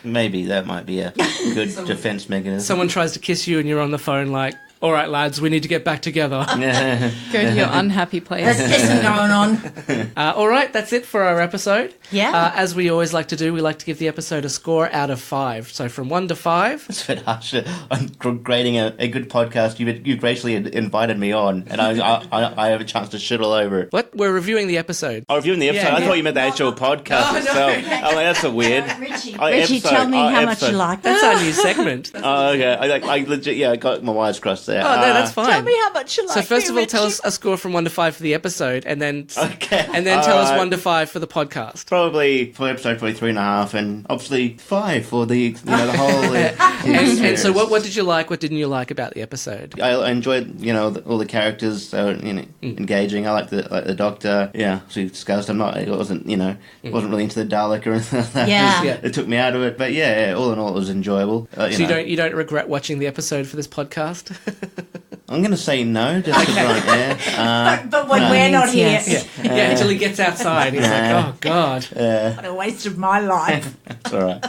[SPEAKER 4] Maybe that might be a good defense mechanism.
[SPEAKER 1] someone tries to kiss you and you're on the phone like, All right, lads, we need to get back together.
[SPEAKER 3] Go to your unhappy place.
[SPEAKER 2] There's pissing going on.
[SPEAKER 1] All right, that's it for our episode.
[SPEAKER 2] Yeah.
[SPEAKER 1] As we always like to do, we like to give the episode a score out of 5. So from 1 to 5.
[SPEAKER 4] It's a bit harsh. I'm grading a good podcast you graciously invited me on, and I have a chance to shit all over it.
[SPEAKER 1] What? We're reviewing the episode.
[SPEAKER 4] Oh, reviewing the episode?
[SPEAKER 1] Yeah.
[SPEAKER 4] I thought you meant the actual podcast itself. I'm like, that's a weird.
[SPEAKER 2] Richie, tell me how much you like
[SPEAKER 1] That's our new segment.
[SPEAKER 4] Oh, okay. I legit, I got my wires crossed there.
[SPEAKER 1] Oh, no, that's fine.
[SPEAKER 2] Tell me how much you like
[SPEAKER 1] So first
[SPEAKER 2] me,
[SPEAKER 1] of all, tell
[SPEAKER 2] Richie.
[SPEAKER 1] us a score from 1 to 5 for the episode, and then
[SPEAKER 4] Okay.
[SPEAKER 1] tell us 1 to 5 for the podcast.
[SPEAKER 4] Probably for episode 3.5, and obviously 5 for the the whole.
[SPEAKER 1] And so what did you like? What didn't you like about the episode?
[SPEAKER 4] I enjoyed all the characters. Engaging. I liked the Doctor. Yeah, as we discussed. I wasn't really into the Dalek or anything like that.
[SPEAKER 2] Yeah.
[SPEAKER 4] It took me out of it. But yeah, all in all, it was enjoyable.
[SPEAKER 1] So you don't regret watching the episode for this podcast?
[SPEAKER 4] I'm going to say no, just because we're on air.
[SPEAKER 2] But when we're not here,
[SPEAKER 3] Yes.
[SPEAKER 1] Yeah, until he gets outside, he's like, oh god.
[SPEAKER 2] what a waste of my life.
[SPEAKER 4] It's all right.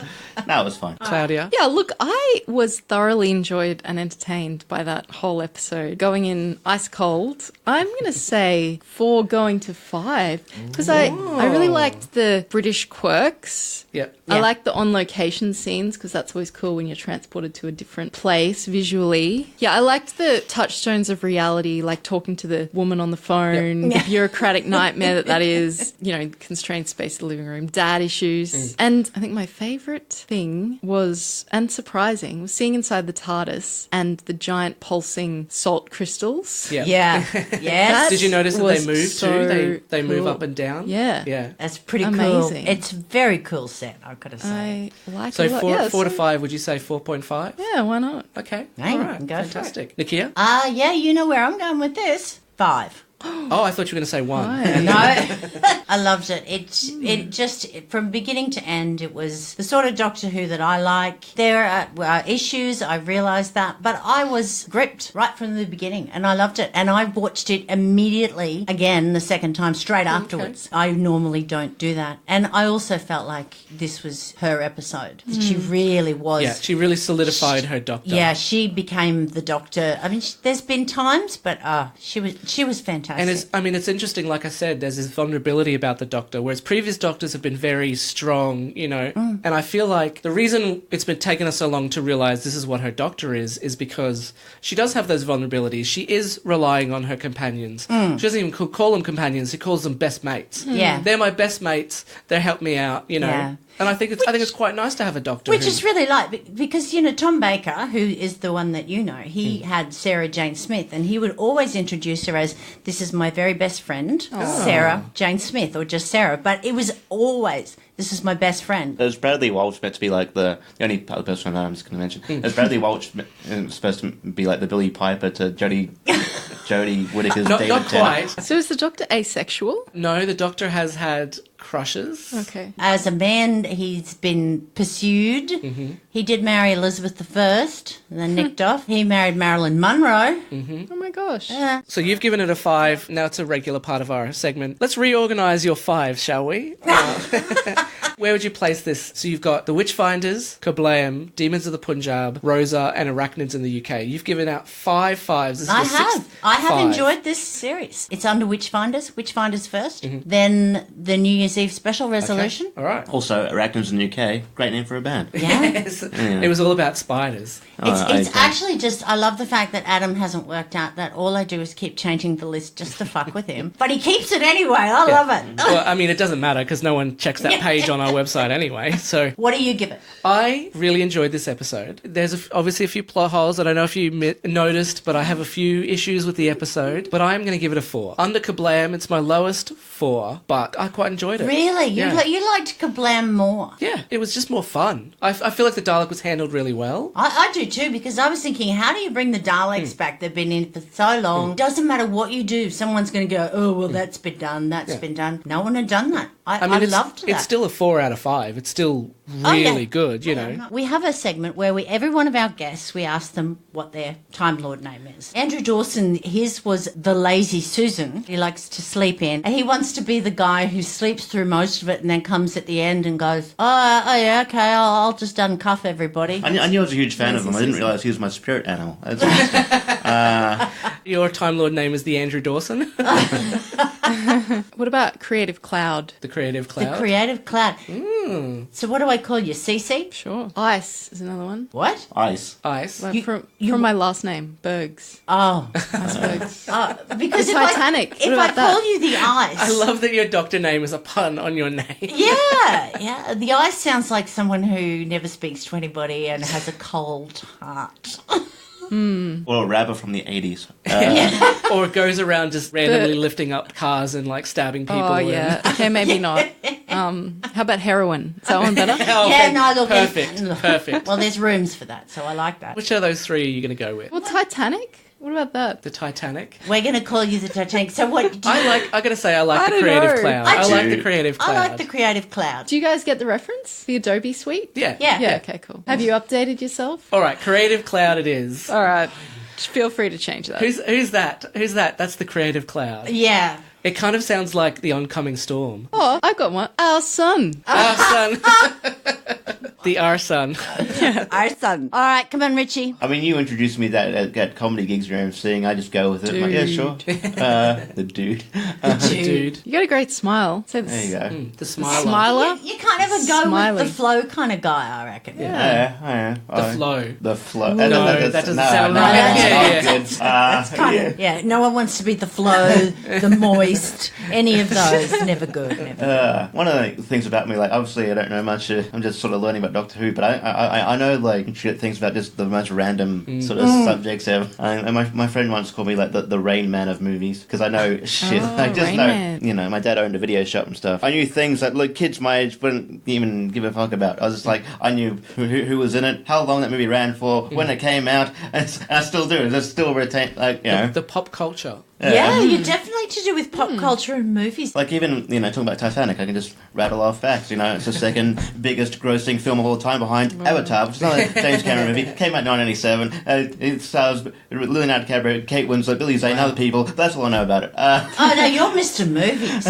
[SPEAKER 4] No, it was fine.
[SPEAKER 1] Claudia?
[SPEAKER 3] Yeah, look, I was thoroughly enjoyed and entertained by that whole episode. Going in ice cold, I'm going to say 4 going to 5 because I really liked the British quirks.
[SPEAKER 1] Yep.
[SPEAKER 3] I
[SPEAKER 2] Yeah.
[SPEAKER 3] like the on-location scenes because that's always cool when you're transported to a different place visually. Yeah, I liked the touchstones of reality, like talking to the woman on the phone, the bureaucratic nightmare that is, constrained space of the living room, dad issues. And I think my favourite thing was, and surprising, was seeing inside the TARDIS and the giant pulsing salt crystals.
[SPEAKER 1] Yeah.
[SPEAKER 2] Yeah. Yes.
[SPEAKER 1] Did you notice that they
[SPEAKER 3] was
[SPEAKER 1] move
[SPEAKER 3] so
[SPEAKER 1] too? They move
[SPEAKER 3] cool.
[SPEAKER 1] up and down?
[SPEAKER 3] Yeah.
[SPEAKER 1] Yeah.
[SPEAKER 2] That's pretty cool.
[SPEAKER 3] Amazing.
[SPEAKER 2] It's a very cool set, I've got to say.
[SPEAKER 3] I like
[SPEAKER 1] So
[SPEAKER 3] it a lot.
[SPEAKER 1] 4 to 5, would you say 4.5?
[SPEAKER 3] Yeah, why not?
[SPEAKER 1] Okay.
[SPEAKER 2] Hey,
[SPEAKER 1] all right.
[SPEAKER 2] go for it.
[SPEAKER 1] Fantastic. Nicchia?
[SPEAKER 2] Yeah, you know where I'm going with this. 5.
[SPEAKER 1] Oh, I thought you were going to say 1.
[SPEAKER 3] Why?
[SPEAKER 2] No, I loved it. It just from beginning to end, it was the sort of Doctor Who that I like. There are issues, I realised that, but I was gripped right from the beginning, and I loved it. And I watched it immediately again the second time straight afterwards. I normally don't do that, and I also felt like this was her episode. She really was.
[SPEAKER 1] Yeah, she really solidified her Doctor.
[SPEAKER 2] Yeah, she became the Doctor. I mean, there's been times, but she was fantastic.
[SPEAKER 1] And it's interesting, like I said, there's this vulnerability about the Doctor, whereas previous Doctors have been very strong, and I feel like the reason it's been taking us so long to realise this is what her Doctor is because she does have those vulnerabilities. She is relying on her companions. She doesn't even call them companions, she calls them best mates.
[SPEAKER 2] Yeah.
[SPEAKER 1] They're my best mates, they help me out,
[SPEAKER 2] Yeah.
[SPEAKER 1] And I think it's quite nice to have a Doctor
[SPEAKER 2] Which
[SPEAKER 1] who...
[SPEAKER 2] is really because, Tom Baker, who is the one that he had Sarah Jane Smith, and he would always introduce her as, this is my very best friend, Sarah Jane Smith, or just Sarah. But it was always, this is my best friend.
[SPEAKER 4] Is Bradley Walsh meant to be like the only other person I'm just going to mention? Is Bradley Walsh supposed to be like the Billy Piper to Jodie Whittaker's
[SPEAKER 1] Not
[SPEAKER 4] David
[SPEAKER 1] quite.
[SPEAKER 3] So is the Doctor asexual?
[SPEAKER 1] No, the Doctor has had crushes.
[SPEAKER 3] Okay.
[SPEAKER 2] As a man, he's been pursued. He did marry Elizabeth I, and then nicked off. He married Marilyn Monroe.
[SPEAKER 3] Oh my gosh.
[SPEAKER 1] So you've given it a 5. Now it's a regular part of our segment. Let's reorganise your 5, shall we? Where would you place this? So you've got The Witchfinders, Kablam, Demons of the Punjab, Rosa, and Arachnids in the UK. You've given out 5 5s. This is
[SPEAKER 2] I
[SPEAKER 1] the
[SPEAKER 2] have.
[SPEAKER 1] sixth
[SPEAKER 2] I have
[SPEAKER 1] 5.
[SPEAKER 2] enjoyed this series. It's under Witchfinders first, then the New Year's Eve special resolution.
[SPEAKER 1] All right.
[SPEAKER 4] Also, Arachnids in the UK, great name for a band.
[SPEAKER 2] Yeah.
[SPEAKER 1] Yes. It was all about spiders.
[SPEAKER 2] It's actually just, I love the fact that Adam hasn't worked out that all I do is keep changing the list just to fuck with him. But he keeps it anyway. I love it.
[SPEAKER 1] Well, I mean, it doesn't matter because no one checks that page on our website anyway. So
[SPEAKER 2] What do you give it?
[SPEAKER 1] I really enjoyed this episode. There's obviously a few plot holes. I don't know if you noticed, but I have a few issues with the episode. But I'm going to give it a 4. Under Kablam, it's my lowest 4, but I quite enjoyed it.
[SPEAKER 2] Really?
[SPEAKER 1] Yeah.
[SPEAKER 2] You liked Kablam more?
[SPEAKER 1] Yeah, it was just more fun. I feel like the Dalek was handled really well.
[SPEAKER 2] I do too, because I was thinking, how do you bring the Daleks back? They've been in for so long. Doesn't matter what you do, someone's going to go, oh, well, that's been done, that's been done. No one had done that. I
[SPEAKER 1] mean,
[SPEAKER 2] loved that.
[SPEAKER 1] it's still a 4 out of 5. It's still really good, you know.
[SPEAKER 2] We have a segment where every one of our guests, we ask them what their Time Lord name is. Andrew Dawson, his was the Lazy Susan. He likes to sleep in. And he wants to be the guy who sleeps through most of it and then comes at the end and goes, oh yeah, okay, I'll just uncuff everybody.
[SPEAKER 4] I knew I was a huge fan of him. I didn't realise he was my spirit animal.
[SPEAKER 1] Your Time Lord name is the Andrew Dawson?
[SPEAKER 3] What about Creative Cloud?
[SPEAKER 1] The Creative Cloud?
[SPEAKER 2] The Creative Cloud. So what do I call you, Cece?
[SPEAKER 3] Sure. Ice is another one.
[SPEAKER 2] What?
[SPEAKER 4] Ice.
[SPEAKER 3] Like from my last name, Bergs.
[SPEAKER 2] Oh.
[SPEAKER 3] Ice Bergs.
[SPEAKER 2] Because
[SPEAKER 3] The
[SPEAKER 2] if
[SPEAKER 3] Titanic.
[SPEAKER 2] If I call you the Ice.
[SPEAKER 1] I love that your doctor name is a pun on your name.
[SPEAKER 2] Yeah. The Ice sounds like someone who never speaks to anybody and has a cold heart.
[SPEAKER 4] Or a rapper from the 80s.
[SPEAKER 1] Or goes around just randomly lifting up cars and like stabbing people.
[SPEAKER 3] Oh, yeah. Okay, maybe not. How about heroin? Is that one better?
[SPEAKER 1] Perfect.
[SPEAKER 2] Well, there's rooms for that, so I like that.
[SPEAKER 1] Which of those three are you going to go with?
[SPEAKER 3] Well, Titanic? What about that?
[SPEAKER 1] The Titanic?
[SPEAKER 2] We're going to call you the Titanic. So what?
[SPEAKER 1] I got to say, I like
[SPEAKER 3] I
[SPEAKER 1] the
[SPEAKER 3] don't
[SPEAKER 1] Creative
[SPEAKER 3] know.
[SPEAKER 1] Cloud.
[SPEAKER 2] I
[SPEAKER 1] I like
[SPEAKER 4] do.
[SPEAKER 1] the Creative Cloud.
[SPEAKER 2] I like the Creative Cloud.
[SPEAKER 3] Do you guys get the reference? The Adobe suite?
[SPEAKER 1] Yeah.
[SPEAKER 3] Yeah, okay, cool. Have you updated yourself?
[SPEAKER 1] All right, Creative Cloud it is.
[SPEAKER 3] All right. Feel free to change that.
[SPEAKER 1] Who's that? Who's that? That's the Creative Cloud.
[SPEAKER 2] Yeah.
[SPEAKER 1] It kind of sounds like the oncoming storm.
[SPEAKER 3] Oh, I got one. Our son.
[SPEAKER 1] Our son. The Our son.
[SPEAKER 2] Our son. All right, come on, Richie.
[SPEAKER 4] I mean, you introduced me that at comedy gigs you're seeing. I just go with it. I'm like, yeah, sure. The dude.
[SPEAKER 1] Dude.
[SPEAKER 3] You got a great smile. Say
[SPEAKER 4] There you go.
[SPEAKER 1] The smiler.
[SPEAKER 3] Smiler?
[SPEAKER 2] You kind of a go
[SPEAKER 3] Smiley.
[SPEAKER 2] with the flow kind of guy, I reckon.
[SPEAKER 4] Yeah.
[SPEAKER 1] The flow.
[SPEAKER 4] The flow.
[SPEAKER 1] No, that doesn't sound
[SPEAKER 4] no,
[SPEAKER 1] right.
[SPEAKER 4] that's
[SPEAKER 1] Yeah,
[SPEAKER 4] not good.
[SPEAKER 2] Kind of, yeah, no one wants to be the flow, the moist, any of those. Never good. Never good.
[SPEAKER 4] One of the things about me, like, obviously I don't know much. I'm just sort of learning about Doctor Who, but I know like shit things about just the most random sort of subjects ever. And my friend once called me like the Rain Man of movies because I know shit. I just
[SPEAKER 3] Rain
[SPEAKER 4] know,
[SPEAKER 3] Man.
[SPEAKER 4] you know, my dad owned a video shop and stuff. I knew things that like kids my age wouldn't even give a fuck about. I was just like, I knew who was in it, how long that movie ran for, when it came out, and I still do. I still retain, like, you know.
[SPEAKER 1] The pop culture.
[SPEAKER 2] Yeah, you're definitely to do with pop culture and movies.
[SPEAKER 4] Like even, you know, talking about Titanic, I can just rattle off facts. You know, it's the second biggest grossing film of all time behind Avatar, which is another James Cameron movie. Came out in 1987. It stars Leonardo DiCaprio, Kate Winslet, Billy Zane, other people. That's all I know about it.
[SPEAKER 2] Oh, no, you're Mr. Movies.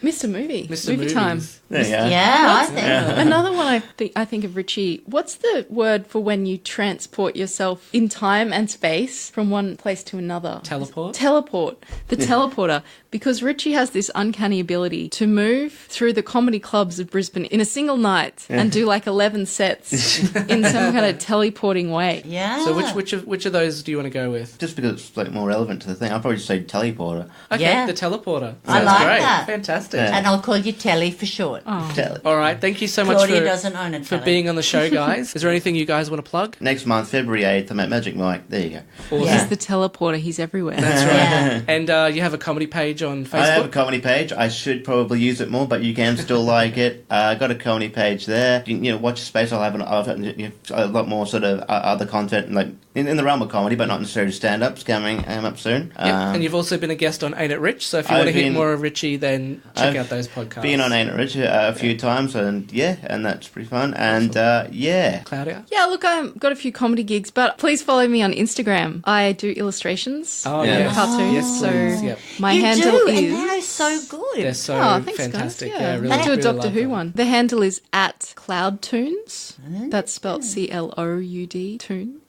[SPEAKER 3] Mr. Movie.
[SPEAKER 1] Mr.
[SPEAKER 3] Movie
[SPEAKER 1] Movies.
[SPEAKER 3] time.
[SPEAKER 4] There you go.
[SPEAKER 2] Yeah, I think.
[SPEAKER 3] Another one I think of, Richie. What's the word for when you transport yourself in time and space from one place to another?
[SPEAKER 1] Teleport?
[SPEAKER 3] Teleport. The teleporter. Because Richie has this uncanny ability to move through the comedy clubs of Brisbane in a single night and do like 11 sets in some kind of teleporting way.
[SPEAKER 2] Yeah.
[SPEAKER 1] So which of those do you want to go with?
[SPEAKER 4] Just because it's like more relevant to the thing, I'll probably just say teleporter.
[SPEAKER 1] Okay,
[SPEAKER 2] Yeah.
[SPEAKER 1] the teleporter.
[SPEAKER 2] I
[SPEAKER 1] Sounds
[SPEAKER 2] like
[SPEAKER 1] great.
[SPEAKER 2] that.
[SPEAKER 1] Fantastic.
[SPEAKER 4] Yeah.
[SPEAKER 2] And I'll call you Telly for short.
[SPEAKER 1] All right, thank you so much
[SPEAKER 2] Claudia
[SPEAKER 1] for
[SPEAKER 2] doesn't own a
[SPEAKER 1] for
[SPEAKER 2] Telly.
[SPEAKER 1] being on the show, guys. Is there anything you guys want to plug?
[SPEAKER 4] Next month, February 8th, I'm at Magic Mike. There you go.
[SPEAKER 1] Awesome.
[SPEAKER 2] Yeah.
[SPEAKER 3] He's the teleporter. He's everywhere.
[SPEAKER 1] That's right.
[SPEAKER 2] Yeah.
[SPEAKER 1] And you have a comedy page on Facebook?
[SPEAKER 4] I have a comedy page. I should probably use it more, but you can still like it. I got a comedy page there. You know, watch the space. I'll have a lot more sort of other content, like in the realm of comedy, but not necessarily stand-ups coming up soon.
[SPEAKER 1] Yep. And you've also been a guest on Ain't It Rich, so if you want to hear more of Richie, then check out those podcasts.
[SPEAKER 4] Been on Ain't It Rich a few times, and that's pretty fun. And
[SPEAKER 1] Claudia?
[SPEAKER 3] Yeah, look, I've got a few comedy gigs, but please follow me on Instagram. I do illustrations.
[SPEAKER 1] Oh,
[SPEAKER 4] Yeah.
[SPEAKER 1] yes.
[SPEAKER 3] Cartoons.
[SPEAKER 1] Yes,
[SPEAKER 3] So
[SPEAKER 1] please. Yep.
[SPEAKER 3] my
[SPEAKER 2] you
[SPEAKER 3] handle
[SPEAKER 2] do,
[SPEAKER 3] is...
[SPEAKER 2] and they're so good.
[SPEAKER 1] They're so
[SPEAKER 3] Oh, thanks,
[SPEAKER 1] fantastic.
[SPEAKER 3] guys.
[SPEAKER 1] Yeah,
[SPEAKER 3] Yeah,
[SPEAKER 1] really,
[SPEAKER 3] I do a
[SPEAKER 1] really
[SPEAKER 3] Doctor
[SPEAKER 1] love
[SPEAKER 3] Who
[SPEAKER 1] them.
[SPEAKER 3] one. The handle is at Cloudtoons. That's spelled CLOUD, Toons.
[SPEAKER 1] Toons.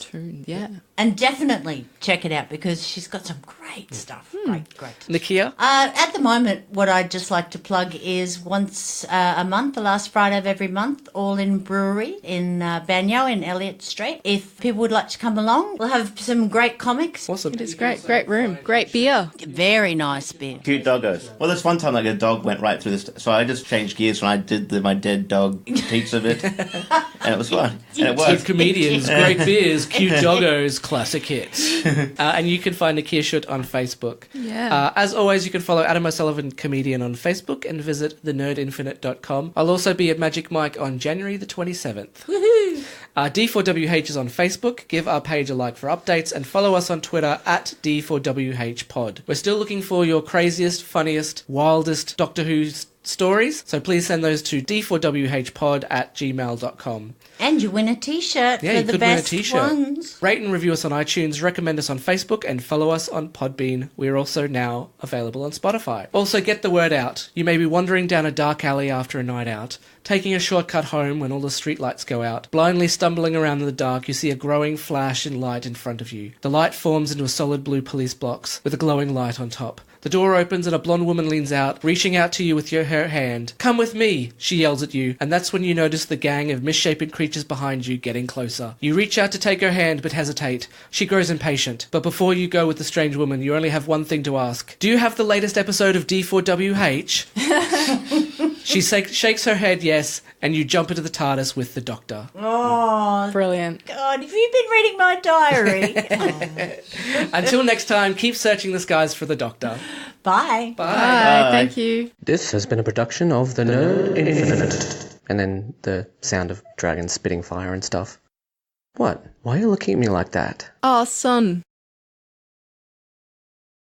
[SPEAKER 3] Toon, yeah.
[SPEAKER 2] And definitely check it out because she's got some great stuff. Great.
[SPEAKER 1] Nicchia?
[SPEAKER 2] At the moment, what I'd just like to plug is once a month, the last Friday of every month, All In Brewery in Banyo in Elliott Street. If people would like to come along, we'll have some great comics.
[SPEAKER 1] Awesome.
[SPEAKER 3] It is great. Great room. Great beer.
[SPEAKER 2] Very nice beer.
[SPEAKER 4] cute doggos. Well, there's one time like a dog went right through this, so I just changed gears when I did my dead dog piece of it, and it was fun, and it
[SPEAKER 1] Two
[SPEAKER 4] worked.
[SPEAKER 1] comedians, great beers, cute doggos, classic hits. And you can find Nicchia Shoot on Facebook.
[SPEAKER 3] Yeah.
[SPEAKER 1] As always, you can follow Adam O'Sullivan Comedian on Facebook and visit thenerdinfinite.com. I'll also be at Magic Mike on January the 27th. D4WH is on Facebook. Give our page a like for updates and follow us on Twitter at D4WHpod. We're still looking for your craziest, funniest, wildest Doctor Who stories, so please send those to d4whpod@gmail.com.
[SPEAKER 2] And you win a t-shirt
[SPEAKER 1] Yeah,
[SPEAKER 2] for
[SPEAKER 1] you
[SPEAKER 2] the
[SPEAKER 1] could win a
[SPEAKER 2] best
[SPEAKER 1] t-shirt.
[SPEAKER 2] ones.
[SPEAKER 1] Rate and review us on iTunes, recommend us on Facebook, and follow us on Podbean. We're also now available on Spotify. Also, get the word out. You may be wandering down a dark alley after a night out, taking a shortcut home when all the streetlights go out. Blindly stumbling around in the dark, you see a growing flash in light in front of you. The light forms into a solid blue police box with a glowing light on top. The door opens and a blonde woman leans out, reaching out to you with her hand. "Come with me," she yells at you, and that's when you notice the gang of misshapen creatures behind you getting closer. You reach out to take her hand but hesitate. She grows impatient. But before you go with the strange woman, you only have one thing to ask. "Do you have the latest episode of D4WH?" She shakes her head yes, and you jump into the TARDIS with the Doctor.
[SPEAKER 2] Oh,
[SPEAKER 3] Brilliant.
[SPEAKER 2] God, have you been reading my diary?
[SPEAKER 1] Until next time, keep searching the skies for the Doctor.
[SPEAKER 2] Bye.
[SPEAKER 3] Bye. Thank you.
[SPEAKER 1] This has been a production of The Nerd Infinite. And then the sound of dragons spitting fire and stuff. What? Why are you looking at me like that?
[SPEAKER 3] Oh, son.